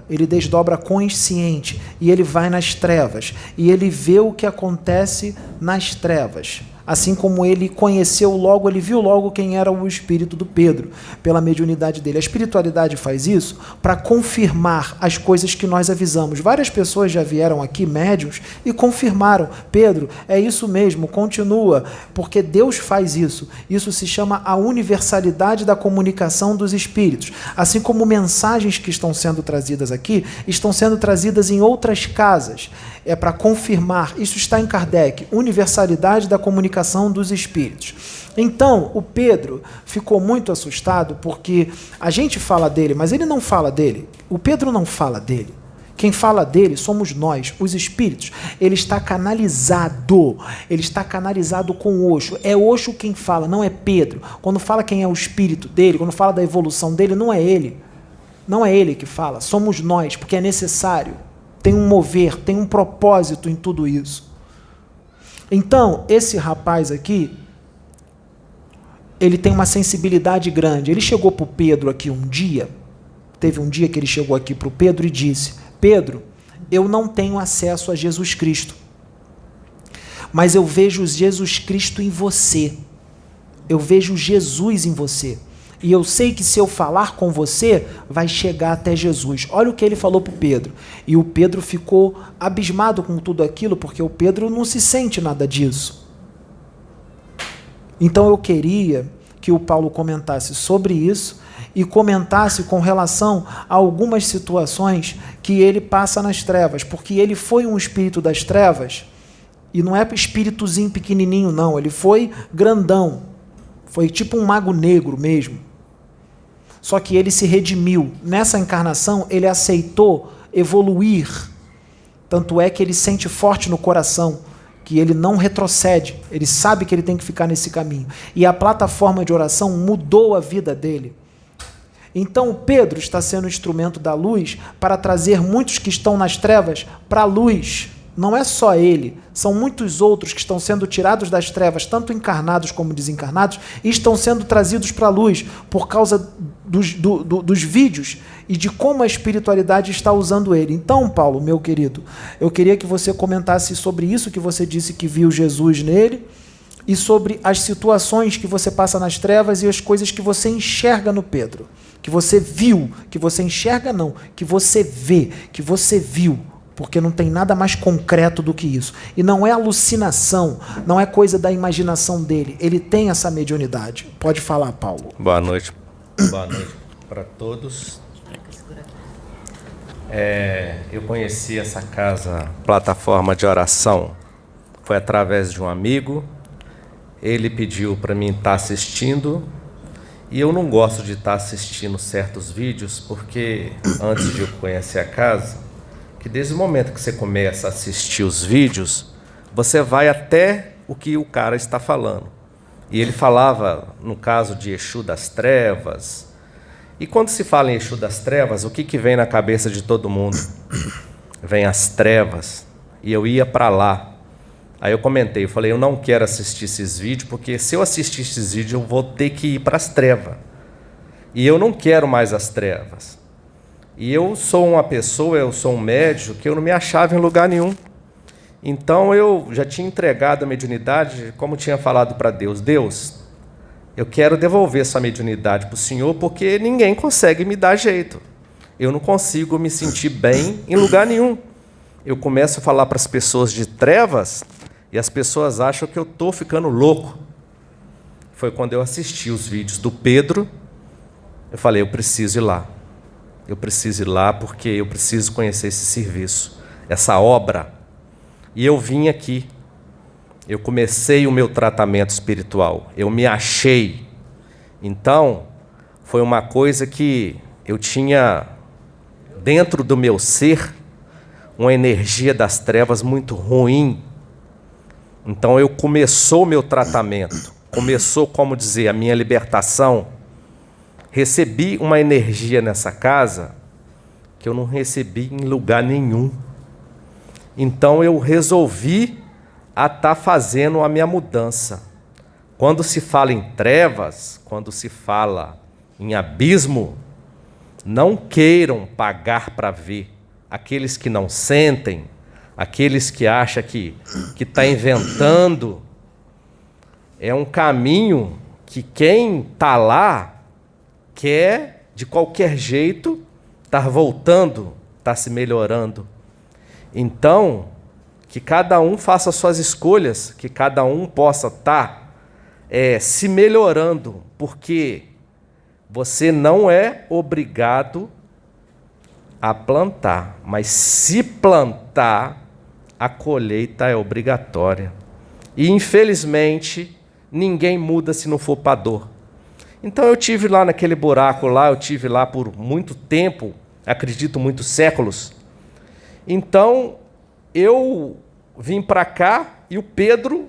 consciente, e ele vai nas trevas, e ele vê o que acontece nas trevas. Assim como ele conheceu logo, ele viu logo quem era o espírito do Pedro, pela mediunidade dele. A espiritualidade faz isso para confirmar as coisas que nós avisamos. Várias pessoas já vieram aqui, médiuns, e confirmaram: Pedro, é isso mesmo, continua, porque Deus faz isso. Isso se chama a universalidade da comunicação dos espíritos. Assim como mensagens que estão sendo trazidas aqui, estão sendo trazidas em outras casas. É para confirmar, isso está em Kardec, universalidade da comunicação dos espíritos. Então, o Pedro ficou muito assustado porque a gente fala dele, mas ele não fala dele. O Pedro não fala dele. Quem fala dele somos nós, os espíritos. Ele está canalizado com Osho. É Osho quem fala, não é Pedro. Quando fala quem é o espírito dele, quando fala da evolução dele, não é ele. Não é ele que fala, somos nós, porque é necessário. Tem um mover, tem um propósito em tudo isso. Então, esse rapaz aqui, ele tem uma sensibilidade grande. Ele chegou para o Pedro aqui um dia, teve um dia que ele chegou aqui para o Pedro e disse: Pedro, eu não tenho acesso a Jesus Cristo, mas eu vejo Jesus Cristo em você. Eu vejo Jesus em você. E eu sei que se eu falar com você, vai chegar até Jesus. Olha o que ele falou para o Pedro. E o Pedro ficou abismado com tudo aquilo, porque o Pedro não se sente nada disso. Então eu queria que o Paulo comentasse sobre isso e comentasse com relação a algumas situações que ele passa nas trevas, porque ele foi um espírito das trevas, e não é espíritozinho pequenininho não, ele foi grandão, foi tipo um mago negro mesmo. Só que ele se redimiu. Nessa encarnação, ele aceitou evoluir. Tanto é que ele sente forte no coração que ele não retrocede. Ele sabe que ele tem que ficar nesse caminho. E a plataforma de oração mudou a vida dele. Então, o Pedro está sendo instrumento da luz para trazer muitos que estão nas trevas para a luz. Não é só ele, são muitos outros que estão sendo tirados das trevas, tanto encarnados como desencarnados, e estão sendo trazidos para a luz por causa dos vídeos e de como a espiritualidade está usando ele. Então, Paulo, meu querido, eu queria que você comentasse sobre isso que você disse que viu Jesus nele, e sobre as situações que você passa nas trevas e as coisas que você enxerga no Pedro, que você viu, que você enxerga não, que você vê, que você viu. Porque não tem nada mais concreto do que isso. E não é alucinação, não é coisa da imaginação dele. Ele tem essa mediunidade. Pode falar, Paulo. Boa noite. Boa noite para todos. Eu conheci essa casa, plataforma de oração, foi através de um amigo. Ele pediu para mim estar assistindo. E eu não gosto de estar assistindo certos vídeos, porque antes de eu conhecer a casa, que desde o momento que você começa a assistir os vídeos, você vai até o que o cara está falando. E ele falava, no caso de Exu das Trevas. E quando se fala em Exu das Trevas, o que vem na cabeça de todo mundo? Vem as trevas. E eu ia para lá. Aí eu comentei, eu falei, eu não quero assistir esses vídeos, porque se eu assistir esses vídeos, eu vou ter que ir para as trevas. E eu não quero mais as trevas. E eu sou uma pessoa, eu sou um médium, que eu não me achava em lugar nenhum. Então eu já tinha entregado a mediunidade, como tinha falado para Deus. Deus, eu quero devolver essa mediunidade para o Senhor, porque ninguém consegue me dar jeito. Eu não consigo me sentir bem em lugar nenhum. Eu começo a falar para as pessoas de trevas, e as pessoas acham que eu estou ficando louco. Foi quando eu assisti os vídeos do Pedro, eu falei, eu preciso ir lá. Eu preciso ir lá porque eu preciso conhecer esse serviço, essa obra. E eu vim aqui. Eu comecei o meu tratamento espiritual. Eu me achei. Então, foi uma coisa que eu tinha dentro do meu ser uma energia das trevas muito ruim. Então começou o meu tratamento, começou, como dizer, a minha libertação. Recebi uma energia nessa casa que eu não recebi em lugar nenhum. Então eu resolvi a estar fazendo a minha mudança. Quando se fala em trevas, quando se fala em abismo, não queiram pagar para ver. Aqueles que não sentem, aqueles que acham que está inventando, é um caminho que quem está lá quer, de qualquer jeito, estar voltando, estar se melhorando. Então, que cada um faça suas escolhas, que cada um possa estar se melhorando, porque você não é obrigado a plantar, mas se plantar, a colheita é obrigatória. E, infelizmente, ninguém muda se não for para dor. Então, eu tive lá naquele buraco lá, eu tive lá por muito tempo, acredito muitos séculos. Então, eu vim para cá e o Pedro,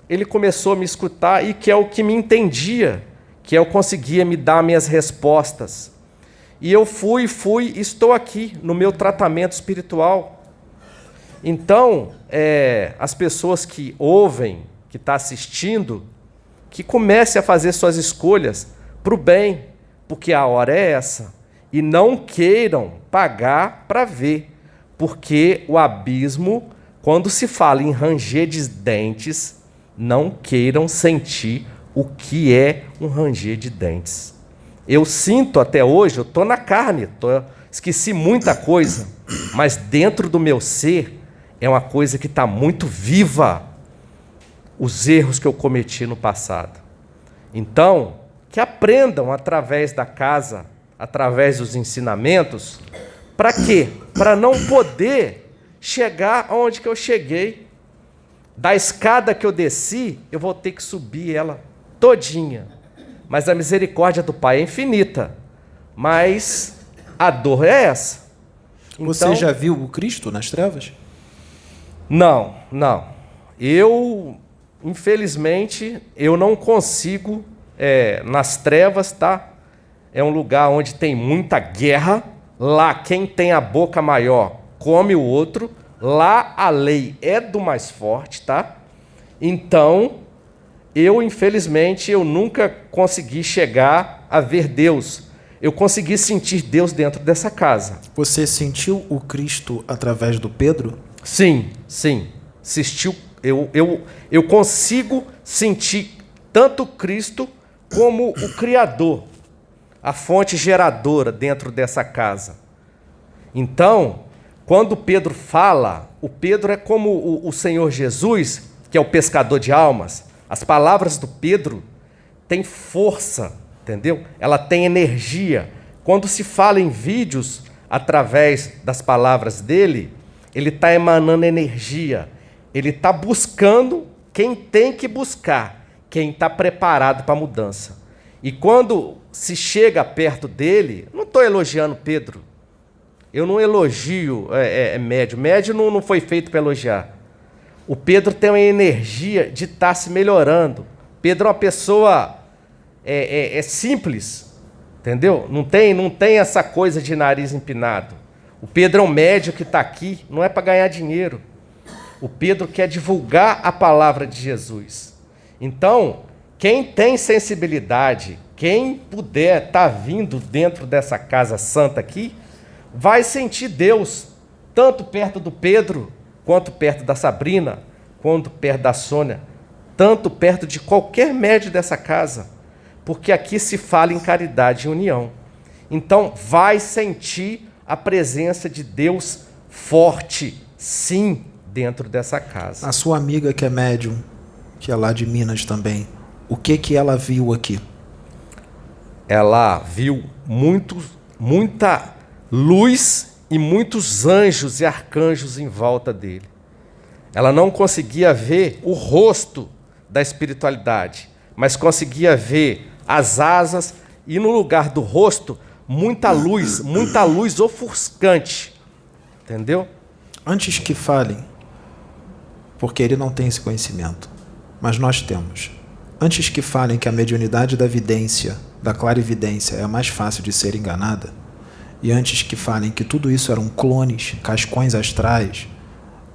ele começou a me escutar e que é o que me entendia, que eu conseguia me dar minhas respostas. E eu fui, estou aqui no meu tratamento espiritual. Então, as pessoas que ouvem, que estão assistindo, que comecem a fazer suas escolhas para o bem, porque a hora é essa. E não queiram pagar para ver, porque o abismo, quando se fala em ranger de dentes, não queiram sentir o que é um ranger de dentes. Eu sinto até hoje, eu estou na carne, esqueci muita coisa, mas dentro do meu ser é uma coisa que está muito viva, os erros que eu cometi no passado. Então, que aprendam através da casa, através dos ensinamentos, para quê? Para não poder chegar onde que eu cheguei. Da escada que eu desci, eu vou ter que subir ela todinha. Mas a misericórdia do Pai é infinita. Mas a dor é essa. Então, você já viu o Cristo nas trevas? Não. Eu, infelizmente, eu não consigo, nas trevas, tá? É um lugar onde tem muita guerra. Lá, quem tem a boca maior come o outro. Lá, a lei é do mais forte, tá? Então, eu, infelizmente, eu nunca consegui chegar a ver Deus. Eu consegui sentir Deus dentro dessa casa. Você sentiu o Cristo através do Pedro? Sim. Assistiu. Eu consigo sentir tanto Cristo como o Criador, a fonte geradora dentro dessa casa. Então, quando Pedro fala, o Pedro é como o Senhor Jesus, que é o pescador de almas. As palavras do Pedro têm força, entendeu? Ela tem energia. Quando se fala em vídeos, através das palavras dele, ele está emanando energia. Ele está buscando quem tem que buscar, quem está preparado para a mudança. E quando se chega perto dele, não estou elogiando Pedro. Eu não elogio médio. Médio não foi feito para elogiar. O Pedro tem uma energia de estar se melhorando. Pedro é uma pessoa simples, entendeu? Não tem essa coisa de nariz empinado. O Pedro é um médio que está aqui, não é para ganhar dinheiro. O Pedro quer divulgar a palavra de Jesus. Então, quem tem sensibilidade, quem puder estar vindo dentro dessa casa santa aqui, vai sentir Deus, tanto perto do Pedro, quanto perto da Sabrina, quanto perto da Sônia, tanto perto de qualquer médio dessa casa, porque aqui se fala em caridade e união. Então, vai sentir a presença de Deus forte, sim, dentro dessa casa. A sua amiga que é médium, que é lá de Minas também, o que ela viu aqui? Ela viu muita luz e muitos anjos e arcanjos em volta dele. Ela não conseguia ver o rosto da espiritualidade, mas conseguia ver as asas e no lugar do rosto muita luz ofuscante. Entendeu? Antes que falem, porque ele não tem esse conhecimento, mas nós temos. Antes que falem que a mediunidade da vidência, da clarividência, é a mais fácil de ser enganada, e antes que falem que tudo isso eram clones, cascões astrais,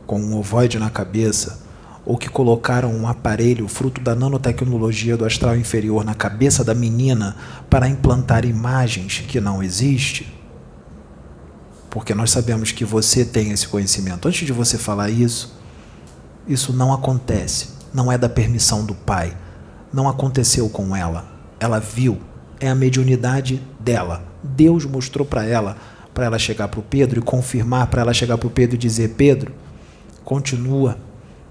com um ovoide na cabeça, ou que colocaram um aparelho fruto da nanotecnologia do astral inferior na cabeça da menina para implantar imagens que não existem, porque nós sabemos que você tem esse conhecimento. Antes de você falar isso não acontece, não é da permissão do pai, não aconteceu com ela, ela viu, é a mediunidade dela. Deus mostrou para ela chegar para o Pedro e confirmar, para ela chegar para o Pedro e dizer: Pedro, continua,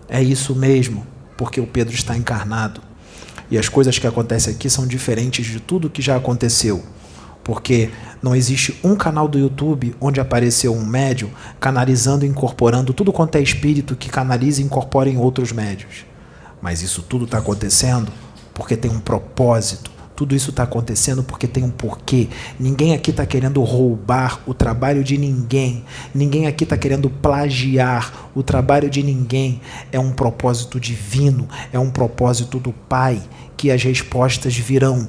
é isso mesmo, porque o Pedro está encarnado. E as coisas que acontecem aqui são diferentes de tudo que já aconteceu, porque não existe um canal do YouTube onde apareceu um médium canalizando e incorporando tudo quanto é espírito que canaliza e incorpora em outros médios. Mas isso tudo está acontecendo porque tem um propósito. Tudo isso está acontecendo porque tem um porquê. Ninguém aqui está querendo roubar o trabalho de ninguém. Ninguém aqui está querendo plagiar o trabalho de ninguém. É um propósito divino, é um propósito do Pai, que as respostas virão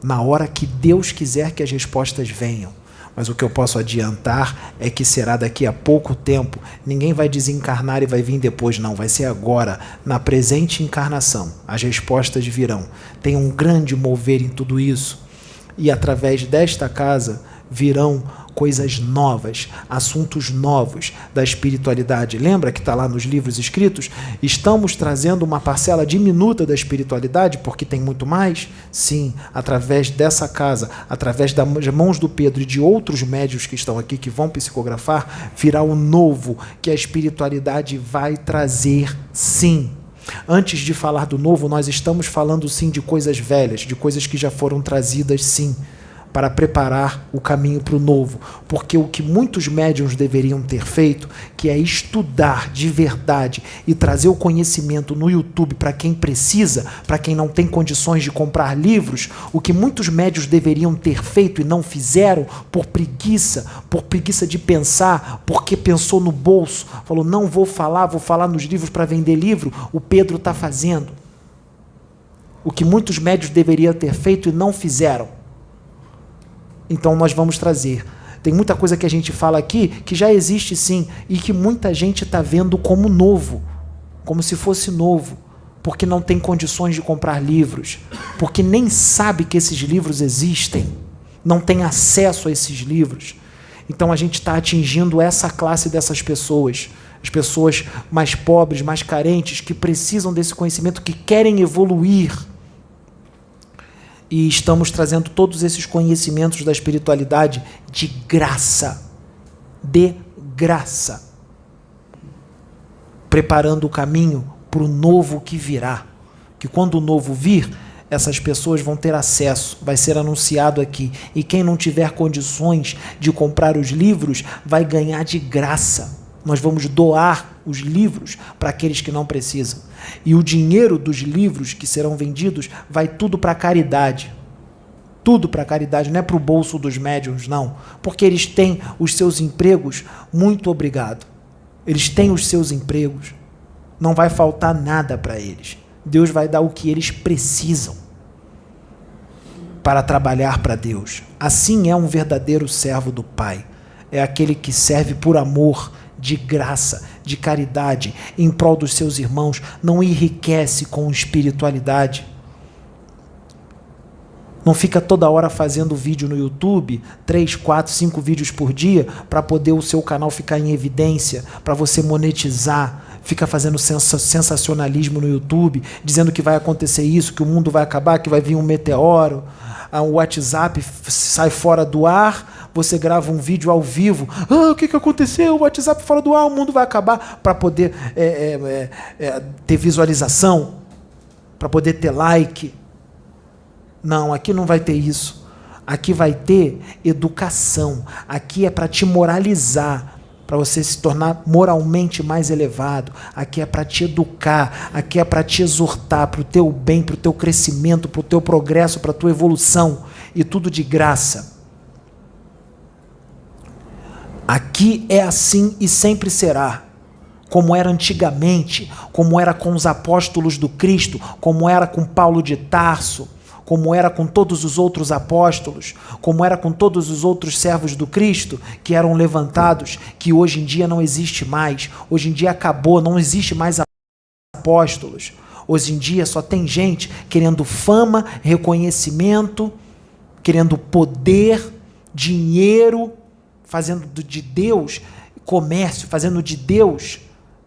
na hora que Deus quiser que as respostas venham. Mas o que eu posso adiantar é que será daqui a pouco tempo. Ninguém vai desencarnar e vai vir depois, não. Vai ser agora, na presente encarnação. As respostas virão. Tem um grande mover em tudo isso. E através desta casa virão coisas novas, assuntos novos da espiritualidade. Lembra que está lá nos livros escritos? Estamos trazendo uma parcela diminuta da espiritualidade, porque tem muito mais? Sim, através dessa casa, através das mãos do Pedro e de outros médios que estão aqui, que vão psicografar, virá o novo que a espiritualidade vai trazer, sim. Antes de falar do novo, nós estamos falando sim de coisas velhas, de coisas que já foram trazidas, sim, para preparar o caminho para o novo. Porque o que muitos médiuns deveriam ter feito, que é estudar de verdade e trazer o conhecimento no YouTube para quem precisa, para quem não tem condições de comprar livros, o que muitos médiuns deveriam ter feito e não fizeram por preguiça de pensar, porque pensou no bolso, falou: não vou falar nos livros para vender livro. O Pedro está fazendo o que muitos médiuns deveriam ter feito e não fizeram. Então nós vamos trazer. Tem muita coisa que a gente fala aqui que já existe sim, e que muita gente está vendo como novo, como se fosse novo, porque não tem condições de comprar livros, porque nem sabe que esses livros existem, não tem acesso a esses livros. Então a gente está atingindo essa classe dessas pessoas, as pessoas mais pobres, mais carentes, que precisam desse conhecimento, que querem evoluir. E estamos trazendo todos esses conhecimentos da espiritualidade de graça. De graça, preparando o caminho para o novo que virá. Que quando o novo vir, essas pessoas vão ter acesso, vai ser anunciado aqui. E quem não tiver condições de comprar os livros, vai ganhar de graça. Nós vamos doar os livros para aqueles que não precisam. E o dinheiro dos livros que serão vendidos vai tudo para a caridade. Tudo para a caridade, não é para o bolso dos médiuns, não. Porque eles têm os seus empregos, muito obrigado. Eles têm os seus empregos. Não vai faltar nada para eles. Deus vai dar o que eles precisam para trabalhar para Deus. Assim é um verdadeiro servo do Pai. É aquele que serve por amor, de graça, de caridade, em prol dos seus irmãos, não enriquece com espiritualidade. Não fica toda hora fazendo vídeo no YouTube, 3, 4, 5 vídeos por dia, para poder o seu canal ficar em evidência, para você monetizar. Fica fazendo sensacionalismo no YouTube, dizendo que vai acontecer isso, que o mundo vai acabar, que vai vir um meteoro, o WhatsApp sai fora do ar, você grava um vídeo ao vivo, o que aconteceu? O WhatsApp fora do ar, o mundo vai acabar, para poder ter visualização, para poder ter like. Não, aqui não vai ter isso. Aqui vai ter educação. Aqui é para te moralizar, para você se tornar moralmente mais elevado. Aqui é para te educar. Aqui é para te exortar para o teu bem, para o teu crescimento, para o teu progresso, para a tua evolução. E tudo de graça. Aqui é assim e sempre será. Como era antigamente, como era com os apóstolos do Cristo, como era com Paulo de Tarso, como era com todos os outros apóstolos, como era com todos os outros servos do Cristo, que eram levantados, que hoje em dia não existe mais. Hoje em dia acabou, não existe mais apóstolos. Hoje em dia só tem gente querendo fama, reconhecimento, querendo poder, dinheiro, fazendo de Deus comércio, fazendo de Deus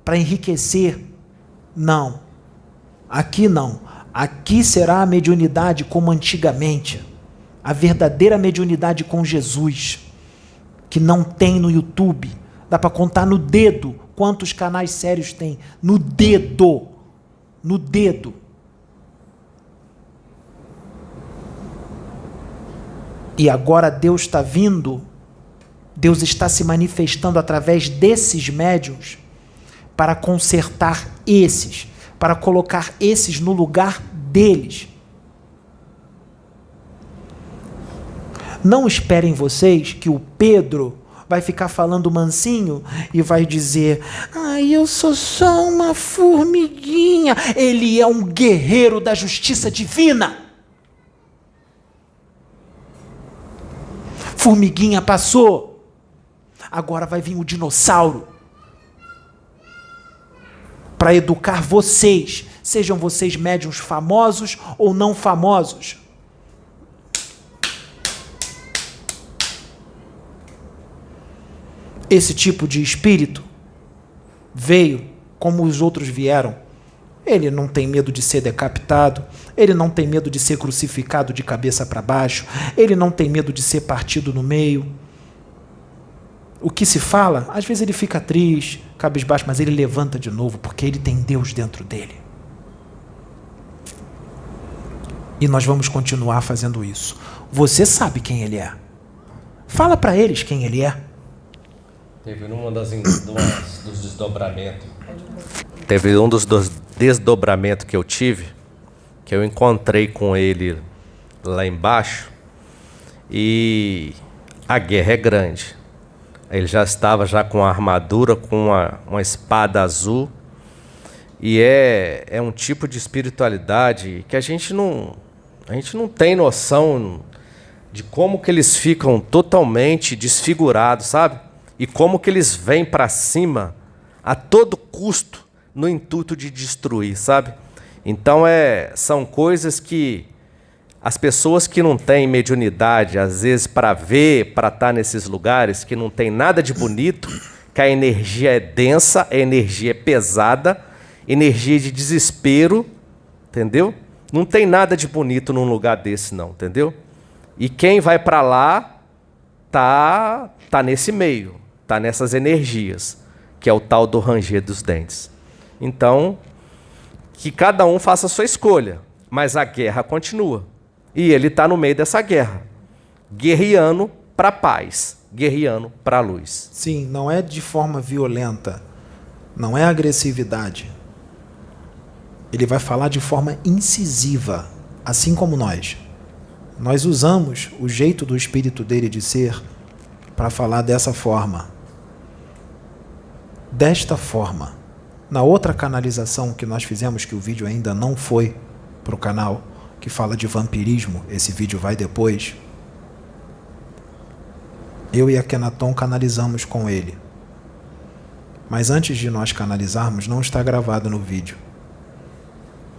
para enriquecer. Não, aqui não. Aqui será a mediunidade como antigamente, a verdadeira mediunidade com Jesus, que não tem no YouTube. Dá para contar no dedo quantos canais sérios tem. No dedo. No dedo. E agora Deus está vindo, Deus está se manifestando através desses médiuns para consertar esses, para colocar esses no lugar deles. Não esperem vocês que o Pedro vai ficar falando mansinho e vai dizer: eu sou só uma formiguinha. Ele é um guerreiro da justiça divina. Formiguinha passou. Agora vai vir o dinossauro para educar vocês, sejam vocês médiuns famosos ou não famosos. Esse tipo de espírito veio como os outros vieram. Ele não tem medo de ser decapitado, ele não tem medo de ser crucificado de cabeça para baixo, ele não tem medo de ser partido no meio. O que se fala, às vezes ele fica triste, cabisbaixo, mas ele levanta de novo, porque ele tem Deus dentro dele. E nós vamos continuar fazendo isso. Você sabe quem ele é. Fala para eles quem ele é. Teve dos desdobramentos. Teve um dos desdobramentos que eu tive, que eu encontrei com ele lá embaixo, e a guerra é grande. Ele já estava com a armadura, com uma espada azul. E é um tipo de espiritualidade que a gente não tem noção de como que eles ficam totalmente desfigurados, sabe? E como que eles vêm para cima a todo custo no intuito de destruir, sabe? Então são coisas que as pessoas que não têm mediunidade, às vezes para ver, para estar nesses lugares, que não tem nada de bonito, que a energia é densa, a energia é pesada, energia de desespero, entendeu? Não tem nada de bonito num lugar desse não, entendeu? E quem vai para lá tá nesse meio, está nessas energias, que é o tal do ranger dos dentes. Então, que cada um faça a sua escolha, mas a guerra continua. E ele está no meio dessa guerra, guerreando para a paz, guerreando para a luz. Sim, não é de forma violenta, não é agressividade. Ele vai falar de forma incisiva, assim como nós. Nós usamos o jeito do espírito dele de ser para falar dessa forma. Desta forma. Na outra canalização que nós fizemos, que o vídeo ainda não foi para o canal, que fala de vampirismo, esse vídeo vai depois, eu e a Kenaton canalizamos com ele. Mas antes de nós canalizarmos, não está gravado no vídeo.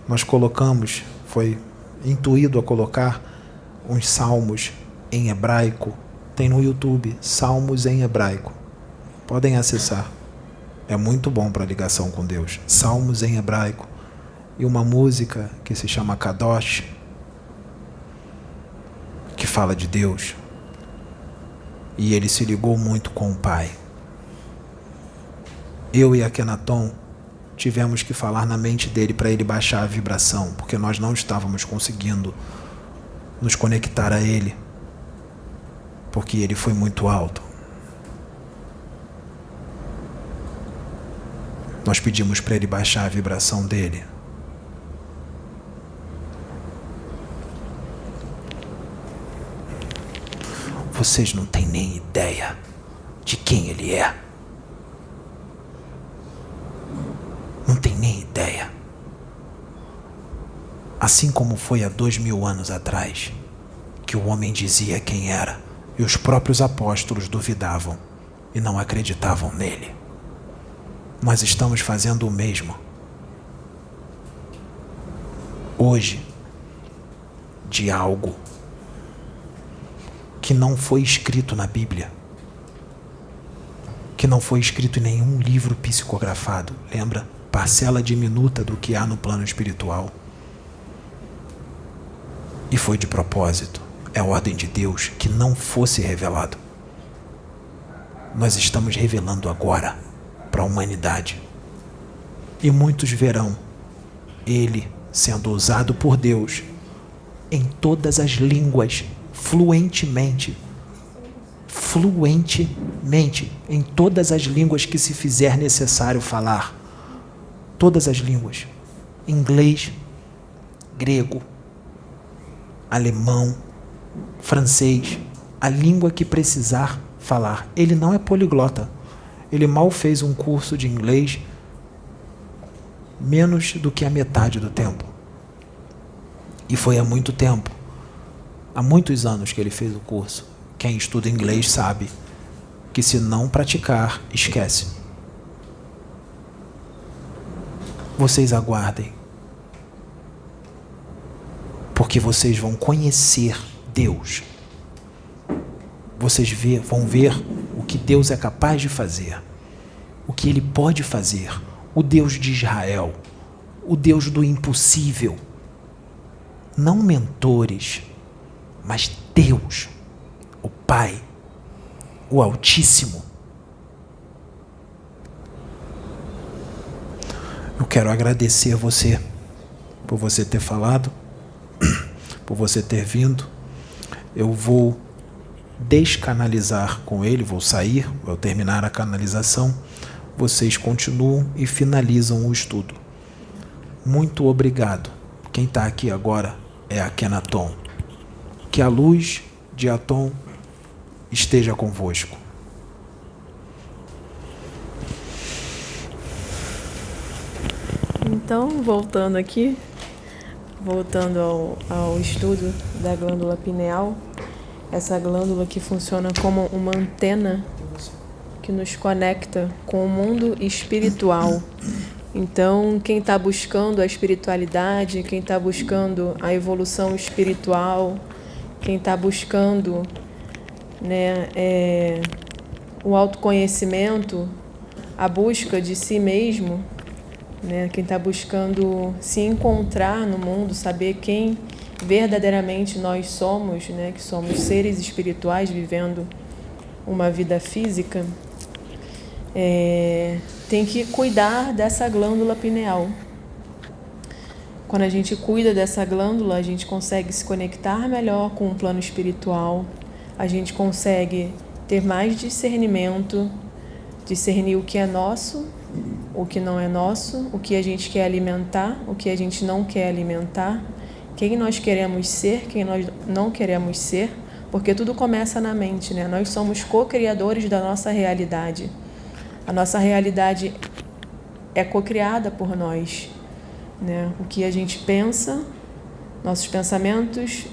Nós colocamos, foi intuído a colocar uns salmos em hebraico. Tem no YouTube, salmos em hebraico. Podem acessar. É muito bom para a ligação com Deus. Salmos em hebraico. E uma música que se chama Kadosh, que fala de Deus. E ele se ligou muito com o Pai. Eu e a Kenaton tivemos que falar na mente dele para ele baixar a vibração, porque nós não estávamos conseguindo nos conectar a ele, porque ele foi muito alto. Nós pedimos para ele baixar a vibração dele. Vocês não têm nem ideia de quem ele é. Não tem nem ideia. Assim como foi há 2000 anos atrás, que o homem dizia quem era, e os próprios apóstolos duvidavam e não acreditavam nele. Nós estamos fazendo o mesmo. Hoje, de algo que não foi escrito na Bíblia, que não foi escrito em nenhum livro psicografado. Lembra? Parcela diminuta do que há no plano espiritual. E foi de propósito. É a ordem de Deus que não fosse revelado. Nós estamos revelando agora para a humanidade. E muitos verão ele sendo usado por Deus em todas as línguas, fluentemente, em todas as línguas que se fizer necessário falar. Todas as línguas. Inglês, grego, alemão, francês, a língua que precisar falar. Ele não é poliglota. Ele mal fez um curso de inglês menos do que a metade do tempo. E foi há muito tempo. Há muitos anos que ele fez o curso. Quem estuda inglês sabe que se não praticar, esquece. Vocês aguardem. Porque vocês vão conhecer Deus. Vocês vão ver o que Deus é capaz de fazer. O que Ele pode fazer. O Deus de Israel. O Deus do impossível. Não mentores, mas Deus, o Pai, o Altíssimo. Eu quero agradecer a você por você ter falado, por você ter vindo. Eu vou descanalizar com ele, vou sair, vou terminar a canalização. Vocês continuam e finalizam o estudo. Muito obrigado. Quem está aqui agora é a Kenaton. Que a luz de Atom esteja convosco. Então, voltando ao estudo da glândula pineal, essa glândula que funciona como uma antena que nos conecta com o mundo espiritual. Então, quem está buscando a espiritualidade, quem está buscando a evolução espiritual, quem está buscando, o autoconhecimento, a busca de si mesmo, quem está buscando se encontrar no mundo, saber quem verdadeiramente nós somos, que somos seres espirituais vivendo uma vida física, tem que cuidar dessa glândula pineal. Quando a gente cuida dessa glândula, a gente consegue se conectar melhor com o plano espiritual, a gente consegue ter mais discernimento, discernir o que é nosso, o que não é nosso, o que a gente quer alimentar, o que a gente não quer alimentar, quem nós queremos ser, quem nós não queremos ser, porque tudo começa na mente, né? Nós somos co-criadores da nossa realidade. A nossa realidade é co-criada por nós, né? O que a gente pensa, nossos pensamentos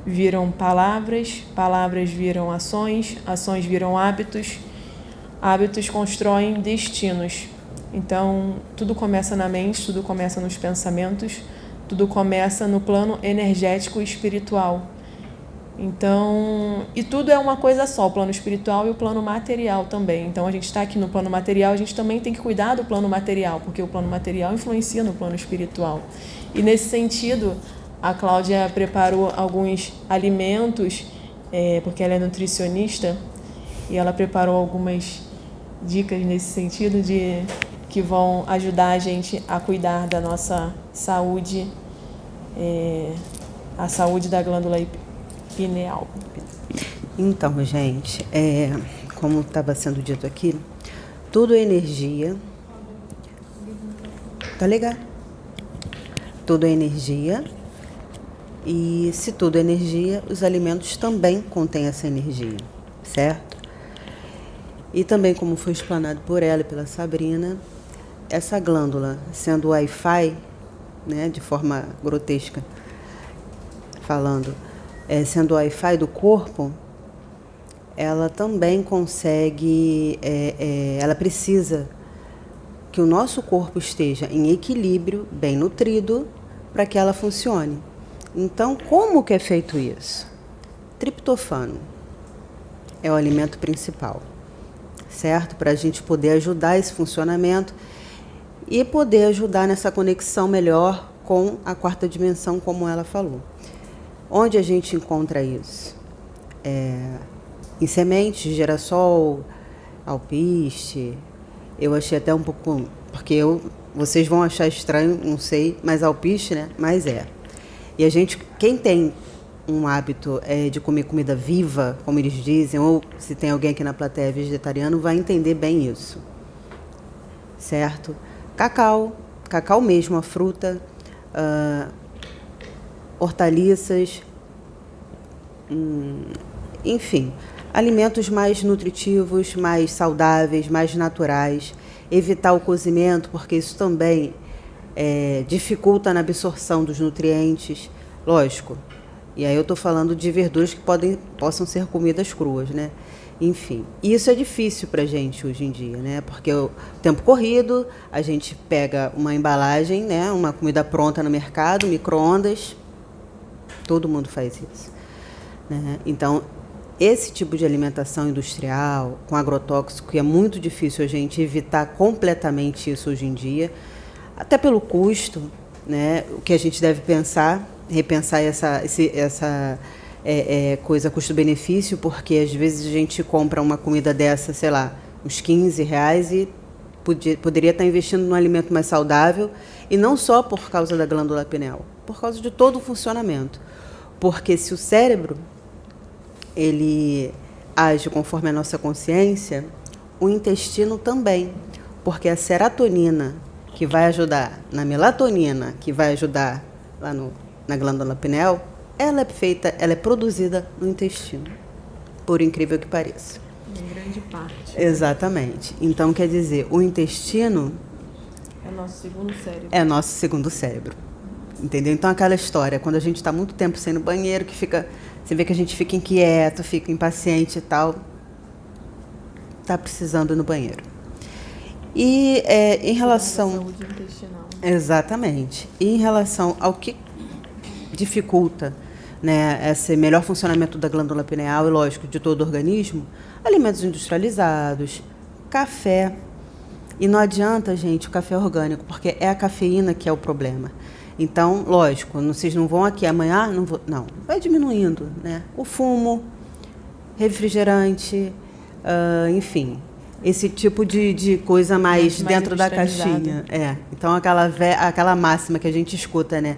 viram palavras, palavras viram ações, ações viram hábitos, hábitos constroem destinos. Então, tudo começa na mente, tudo começa nos pensamentos, tudo começa no plano energético e espiritual. Então, e tudo é uma coisa só, o plano espiritual e o plano material também. Então, a gente está aqui no plano material, a gente também tem que cuidar do plano material, porque o plano material influencia no plano espiritual. E nesse sentido, a Cláudia preparou alguns alimentos, porque ela é nutricionista, e ela preparou algumas dicas nesse sentido que vão ajudar a gente a cuidar da nossa saúde, a saúde da glândula pineal. Então, gente, como estava sendo dito aqui, tudo é energia. Tá legal? Tudo é energia. E se tudo é energia, os alimentos também contêm essa energia, certo? E também, como foi explanado por ela e pela Sabrina, essa glândula, sendo o Wi-Fi, né, de forma grotesca falando, sendo o Wi-Fi do corpo, ela também consegue, ela precisa que o nosso corpo esteja em equilíbrio, bem nutrido, para que ela funcione. Então, como que é feito isso? Triptofano é o alimento principal, certo? Para a gente poder ajudar esse funcionamento e poder ajudar nessa conexão melhor com a quarta dimensão, como ela falou. Onde a gente encontra isso? Em sementes de girassol, alpiste. Eu achei até um pouco, porque vocês vão achar estranho, não sei, mas alpiste, né? Mas é. E a gente, quem tem um hábito de comer comida viva, como eles dizem, ou se tem alguém aqui na plateia vegetariano, vai entender bem isso. Certo? Cacau mesmo, a fruta, hortaliças, enfim, alimentos mais nutritivos, mais saudáveis, mais naturais. Evitar o cozimento, porque isso também dificulta na absorção dos nutrientes, lógico. E aí eu estou falando de verduras que possam ser comidas cruas, né? Enfim, isso é difícil para a gente hoje em dia, né? Porque o tempo corrido, a gente pega uma embalagem, né? Uma comida pronta no mercado, micro-ondas, todo mundo faz isso, né? Então, esse tipo de alimentação industrial, com agrotóxico, é muito difícil a gente evitar completamente isso hoje em dia, até pelo custo, né? O que a gente deve repensar essa coisa custo-benefício, porque às vezes a gente compra uma comida dessa, sei lá, uns R$15 e poderia estar investindo num alimento mais saudável, e não só por causa da glândula pineal, por causa de todo o funcionamento. Porque se o cérebro ele age conforme a nossa consciência, o intestino também, porque a serotonina, que vai ajudar na melatonina, que vai ajudar lá na glândula pineal, ela é produzida no intestino, por incrível que pareça. Em grande parte. Exatamente. Então, quer dizer, o intestino é nosso segundo cérebro. É nosso segundo cérebro. Entendeu? Então, aquela história, quando a gente está muito tempo sem ir no banheiro, você vê que a gente fica inquieto, fica impaciente e tal, está precisando ir no banheiro. E em relação... Saúde intestinal. Exatamente. E em relação ao que dificulta, né, esse melhor funcionamento da glândula pineal e, lógico, de todo o organismo, alimentos industrializados, café. E não adianta, gente, o café orgânico, porque é a cafeína que é o problema. Então, lógico, vocês não vão aqui amanhã, não, vai diminuindo, né? O fumo, refrigerante, enfim, esse tipo de coisa mais dentro da caixinha. Então aquela máxima que a gente escuta, né?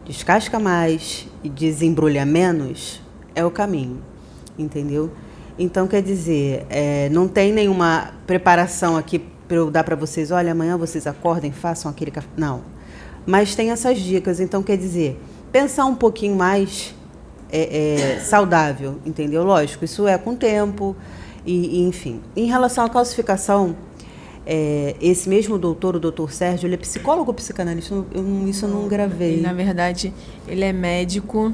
Descasca mais e desembrulha menos é o caminho, entendeu? Então, quer dizer, não tem nenhuma preparação aqui para eu dar para vocês, olha, amanhã vocês acordem, façam aquele café. Não. Mas tem essas dicas, então, quer dizer, pensar um pouquinho mais saudável, entendeu? Lógico, isso é com o tempo, e enfim. Em relação à calcificação, esse mesmo doutor, o doutor Sérgio, ele é psicólogo ou psicanalista? Isso eu não gravei. Na verdade, ele é médico,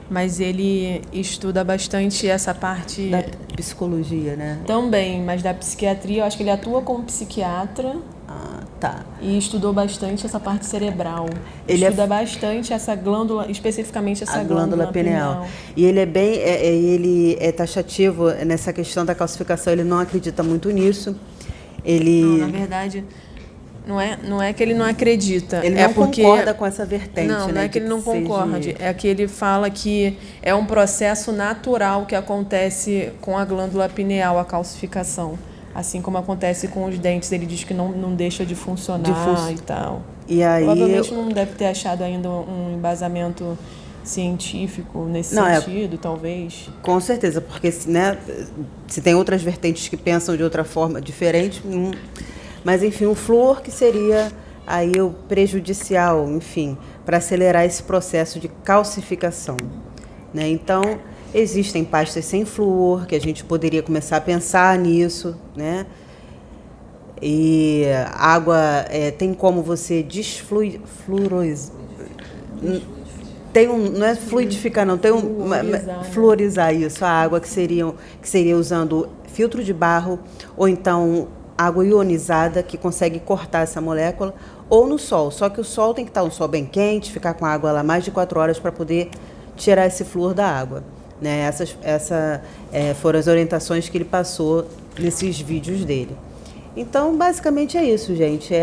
mas ele estuda bastante essa parte... Da psicologia, né? Também, mas da psiquiatria, eu acho que ele atua como psiquiatra. Ah, tá. E estudou bastante essa parte cerebral. Ele estuda bastante essa glândula, especificamente essa glândula pineal. E ele é bem... ele é taxativo nessa questão da calcificação, ele não acredita muito nisso. Não, na verdade... Não é que ele não acredita. Ele não concorda com essa vertente. Não é que ele não concorde. É que ele fala que é um processo natural que acontece com a glândula pineal, a calcificação. Assim como acontece com os dentes. Ele diz que não deixa de funcionar e tal. E aí, provavelmente não deve ter achado ainda um embasamento científico nesse sentido, talvez. Com certeza, porque né, se tem outras vertentes que pensam de outra forma diferente... Mas, enfim, o flúor que seria aí o prejudicial, enfim, para acelerar esse processo de calcificação, né? Então, existem pastas sem flúor, que a gente poderia começar a pensar nisso, né? E água, tem como você desfluorizar... não é fluidificar, não, fluorizar isso, a água que seria usando filtro de barro, ou então... água ionizada que consegue cortar essa molécula, ou no sol. Só que o sol tem que estar um sol bem quente, ficar com a água lá mais de 4 horas para poder tirar esse flúor da água. Né? Essas foram as orientações que ele passou nesses vídeos dele. Então, basicamente é isso, gente.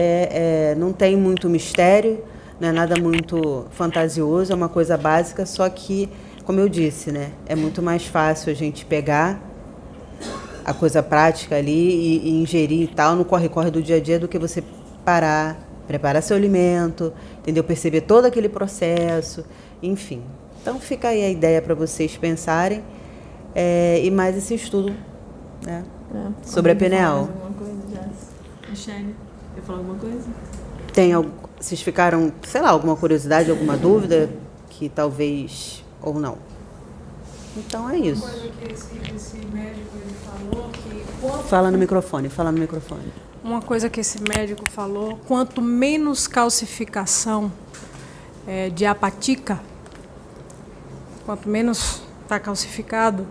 Não tem muito mistério, não é nada muito fantasioso, é uma coisa básica, só que, como eu disse, né, é muito mais fácil a gente pegar a coisa prática ali e ingerir e tal, no corre-corre do dia a dia, do que você parar, preparar seu alimento, entendeu? Perceber todo aquele processo, enfim. Então fica aí a ideia para vocês pensarem, e mais esse estudo, né, sobre a pineal. Michele, quer falar alguma coisa? Vocês ficaram, sei lá, alguma curiosidade, alguma dúvida que talvez ou não? Então é isso. Uma coisa que esse médico ele falou que... Fala no microfone. Uma coisa que esse médico falou, quanto menos calcificação de apatica, quanto menos está calcificado,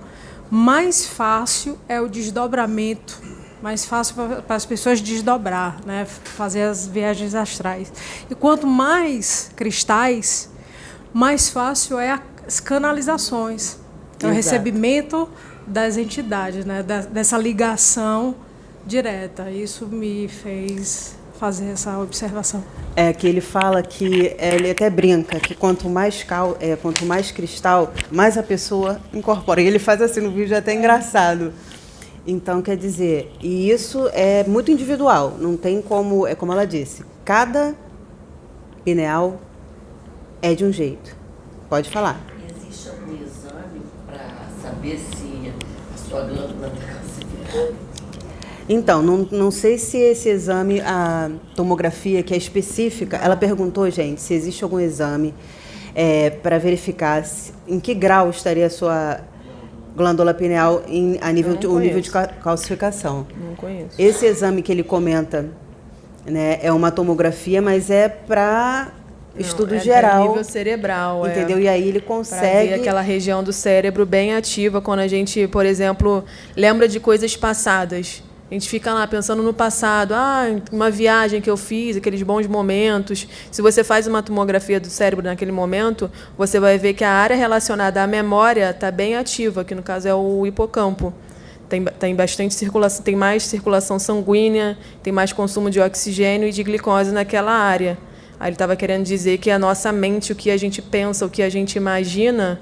mais fácil é o desdobramento, mais fácil para as pessoas desdobrar, né, fazer as viagens astrais. E quanto mais cristais, mais fácil é as canalizações. É o recebimento das entidades, né? Dessa ligação direta. Isso me fez fazer essa observação. Que ele fala que, ele até brinca, que quanto mais cristal, mais a pessoa incorpora. E ele faz assim no vídeo, é até engraçado. Então, quer dizer, e isso é muito individual, não tem como, como ela disse, cada pineal é de um jeito. Pode falar. Existe algum exame para saber se a sua glândula está calcificada? Então, não sei se esse exame, a tomografia que é específica, ela perguntou, gente, se existe algum exame para verificar em que grau estaria a sua glândula pineal o nível de calcificação. Não conheço. Esse exame que ele comenta, né, é uma tomografia, mas é para estudo geral. Nível cerebral. Entendeu? E aí ele consegue... Pra ver aquela região do cérebro bem ativa quando a gente, por exemplo, lembra de coisas passadas. A gente fica lá pensando no passado, uma viagem que eu fiz, aqueles bons momentos. Se você faz uma tomografia do cérebro naquele momento, você vai ver que a área relacionada à memória está bem ativa, que no caso é o hipocampo. Tem bastante circulação, tem mais circulação sanguínea, tem mais consumo de oxigênio e de glicose naquela área. Aí ele estava querendo dizer que a nossa mente, o que a gente pensa, o que a gente imagina,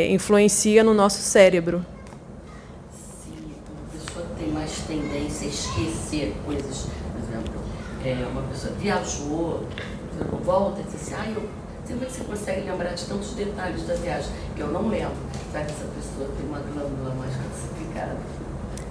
influencia no nosso cérebro. Se uma pessoa tem mais mais tendência a esquecer coisas. Por exemplo, uma pessoa viajou, por exemplo, volta e diz assim, como é que você consegue lembrar de tantos detalhes da viagem? Que eu não lembro. Será que essa pessoa tem uma glândula mais calcificada?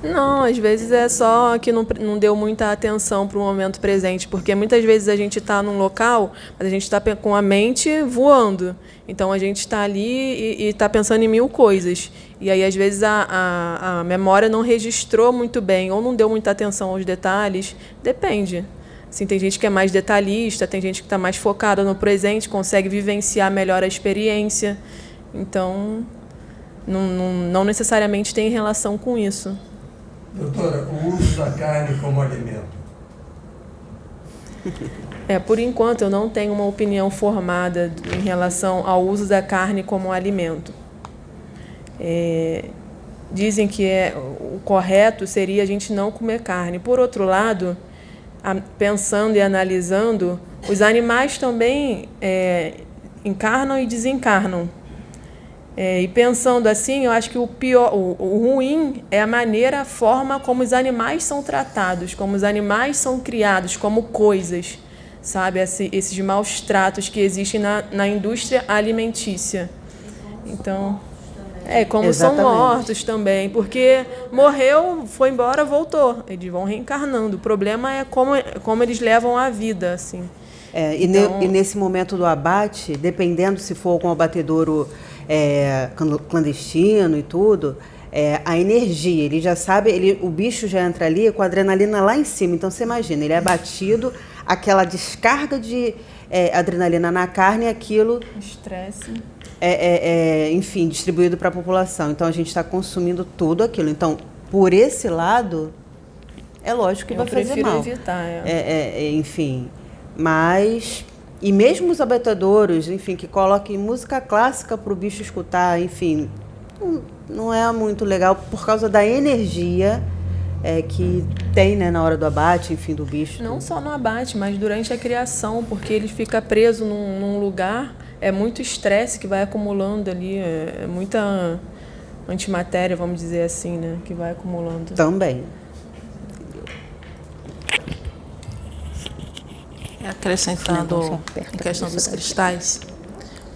Não, às vezes é só que não deu muita atenção para o momento presente, porque muitas vezes a gente está num local, mas a gente está com a mente voando. Então a gente está ali e está pensando em 1000 coisas. E aí, às vezes, a memória não registrou muito bem, ou não deu muita atenção aos detalhes. Depende. Assim, tem gente que é mais detalhista, tem gente que está mais focada no presente, consegue vivenciar melhor a experiência. Então, não necessariamente tem relação com isso. Doutora, o uso da carne como alimento. Por enquanto, eu não tenho uma opinião formada em relação ao uso da carne como alimento. Dizem que o correto seria a gente não comer carne. Por outro lado, pensando e analisando, os animais também encarnam e desencarnam. E pensando assim, eu acho que o ruim é a forma como os animais são tratados, como os animais são criados como coisas, sabe? Esses maus tratos que existem na indústria alimentícia. Então, como Exatamente. são mortos também, porque morreu, foi embora, voltou. Eles vão reencarnando. O problema é como eles levam a vida, assim. E nesse momento do abate, dependendo se for com o abatedouro clandestino e tudo, a energia, ele já sabe, o bicho já entra ali com a adrenalina lá em cima. Então você imagina, ele é abatido, aquela descarga de adrenalina na carne, aquilo Estresse. enfim, distribuído para a população. Então a gente está consumindo tudo aquilo. Então, por esse lado, é lógico que vai fazer mal. Eu prefiro evitar. Enfim, mas... E mesmo os abatedouros, enfim, que coloquem música clássica para o bicho escutar, enfim, não é muito legal por causa da energia que tem, né, na hora do abate, enfim, do bicho. Não só no abate, mas durante a criação, porque ele fica preso num lugar, é muito estresse que vai acumulando ali, é muita antimatéria, vamos dizer assim, né, que vai acumulando. Também. Acrescentando em questão dos cristais,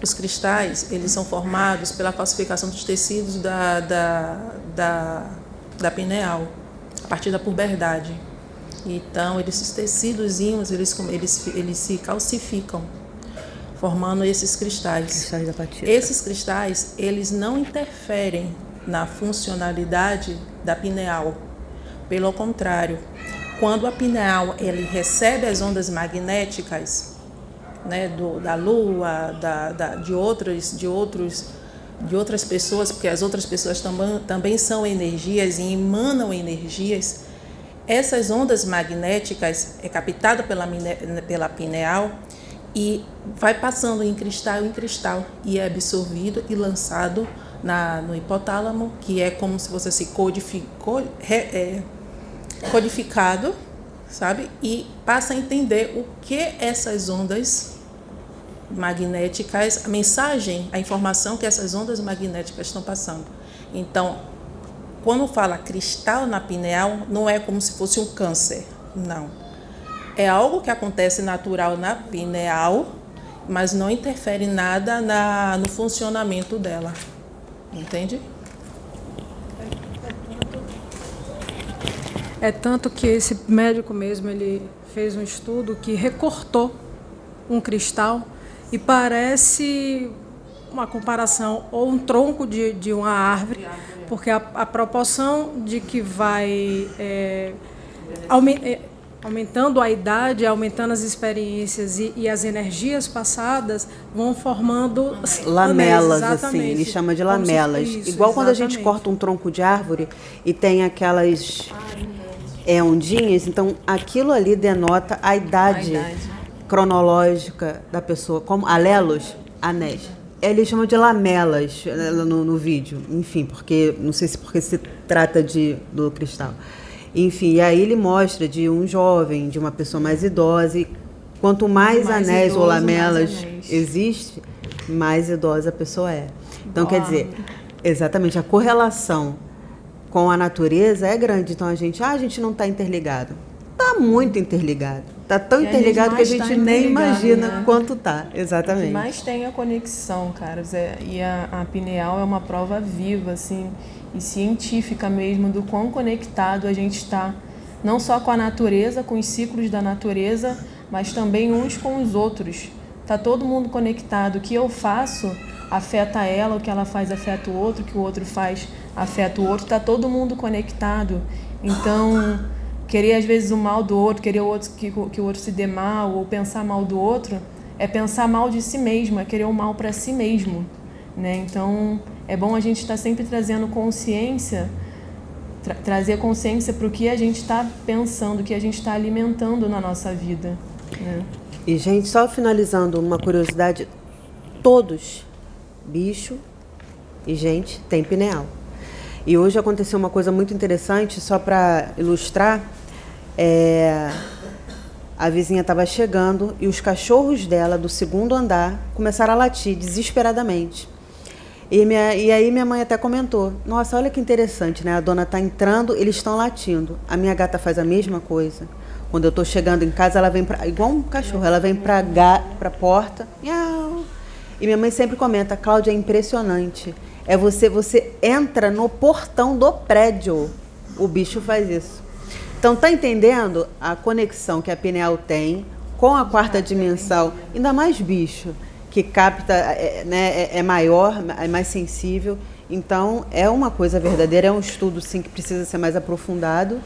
os cristais eles são formados pela calcificação dos tecidos da pineal a partir da puberdade. Então esses tecidozinhos eles se calcificam, formando esses cristais. Cristais da apatita. Esses cristais eles não interferem na funcionalidade da pineal, pelo contrário. Quando a pineal ele recebe as ondas magnéticas, né, da Lua, de outras pessoas, porque as outras pessoas também são energias e emanam energias, essas ondas magnéticas é captada pela pineal e vai passando em cristal e é absorvido e lançado no hipotálamo, que é como se fosse assim, codificado, sabe? E passa a entender o que essas ondas magnéticas, a mensagem, a informação que essas ondas magnéticas estão passando. Então, quando fala cristal na pineal, não é como se fosse um câncer, não. É algo que acontece natural na pineal, mas não interfere nada no funcionamento dela. Entende? É tanto que esse médico mesmo, ele fez um estudo que recortou um cristal e parece uma comparação ou um tronco de uma árvore, porque a proporção de que vai aumentando a idade, aumentando as experiências e as energias passadas vão formando lamelas, anéis, assim, ele chama de lamelas. Igual quando a gente corta um tronco de árvore e tem aquelas ondinhas, então aquilo ali denota a idade cronológica da pessoa, como alelos, anéis. Ele chama de lamelas no vídeo, enfim, porque não sei se porque se trata do cristal. Enfim, e aí ele mostra de um jovem, de uma pessoa mais idosa, e quanto mais anéis ou lamelas existe, mais idosa a pessoa é. Então, quer dizer, exatamente, a correlação com a natureza é grande. Então a gente não está interligado. Está muito interligado. Está tão interligado que a gente nem imagina, né, quanto tá. Exatamente. O que mais tem a conexão, cara. E a pineal é uma prova viva, assim, e científica mesmo, do quão conectado a gente está. Não só com a natureza, com os ciclos da natureza, mas também uns com os outros. Está todo mundo conectado. O que eu faço afeta ela, o que ela faz afeta o outro, o que o outro faz afeta o outro. Está todo mundo conectado. Então, querer às vezes o mal do outro, querer o outro, que o outro se dê mal, ou pensar mal do outro, é pensar mal de si mesmo, é querer o mal para si mesmo, né? Então, é bom a gente estar sempre trazendo consciência, trazer consciência para o que a gente está pensando, o que a gente está alimentando na nossa vida, né? E, gente, só finalizando uma curiosidade, todos, bicho e gente, tem pineal. E hoje aconteceu uma coisa muito interessante, só para ilustrar, a vizinha estava chegando e os cachorros dela, do segundo andar, começaram a latir desesperadamente. E aí minha mãe até comentou, nossa, olha que interessante, né? A dona está entrando, eles estão latindo. A minha gata faz a mesma coisa. Quando eu estou chegando em casa, ela vem igual um cachorro, ela vem para a porta, miau. E minha mãe sempre comenta, Cláudia, é impressionante. Você entra no portão do prédio, o bicho faz isso. Então, tá entendendo a conexão que a pineal tem com a quarta dimensão, ainda mais bicho, que capta, né, é maior, é mais sensível. Então, é uma coisa verdadeira, é um estudo, sim, que precisa ser mais aprofundado.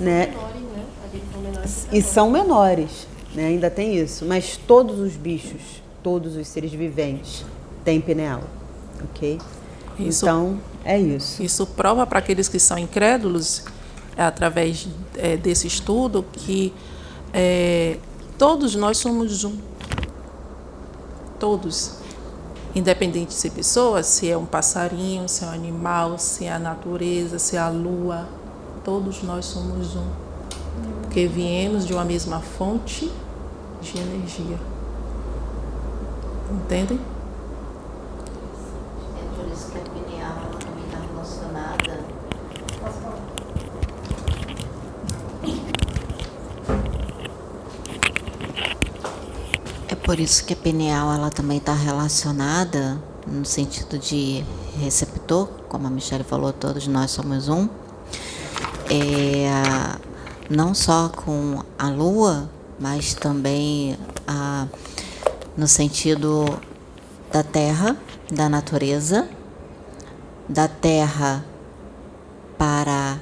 Né? E são menores, né? Ainda tem isso. Mas todos os bichos, todos os seres viventes têm pineal, ok? Então, é isso. Isso prova para aqueles que são incrédulos, através desse estudo, que todos nós somos um. Todos. Independente de ser pessoa, se é um passarinho, se é um animal, se é a natureza, se é a lua, todos nós somos um. Porque viemos de uma mesma fonte de energia. Entendem? Por isso que a pineal também está relacionada. É por isso que a pineal ela também está relacionada no sentido de receptor, como a Michele falou, todos nós somos um. Não só com a Lua, mas também no sentido da Terra, da natureza, da Terra para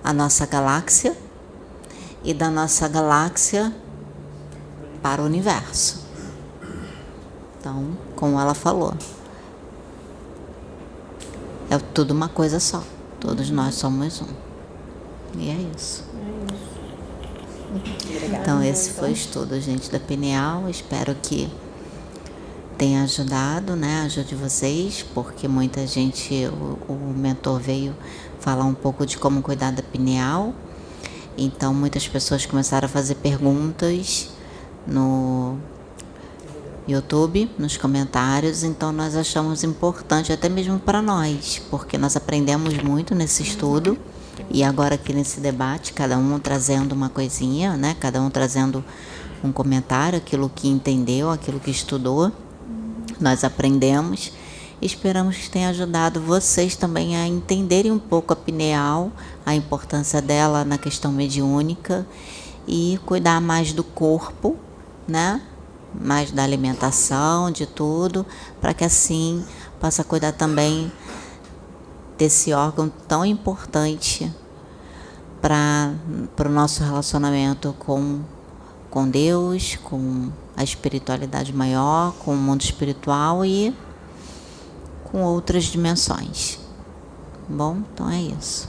a nossa galáxia e da nossa galáxia para o universo. Então, como ela falou, é tudo uma coisa só. Todos nós somos um. E é isso. Então, esse foi o estudo, gente, da pineal. Espero que tenha ajudado, né? Ajude vocês, porque muita gente, o mentor veio falar um pouco de como cuidar da pineal. Então, muitas pessoas começaram a fazer perguntas no YouTube, nos comentários. Então, nós achamos importante, até mesmo para nós, porque nós aprendemos muito nesse estudo. E agora aqui nesse debate, cada um trazendo uma coisinha, né? Cada um trazendo um comentário, aquilo que entendeu, aquilo que estudou. Nós aprendemos e esperamos que tenha ajudado vocês também a entenderem um pouco a pineal, a importância dela na questão mediúnica e cuidar mais do corpo, né? Mais da alimentação, de tudo, para que assim possa cuidar também desse órgão tão importante para o nosso relacionamento com Deus, com a espiritualidade maior, com o mundo espiritual e com outras dimensões. Bom, então é isso.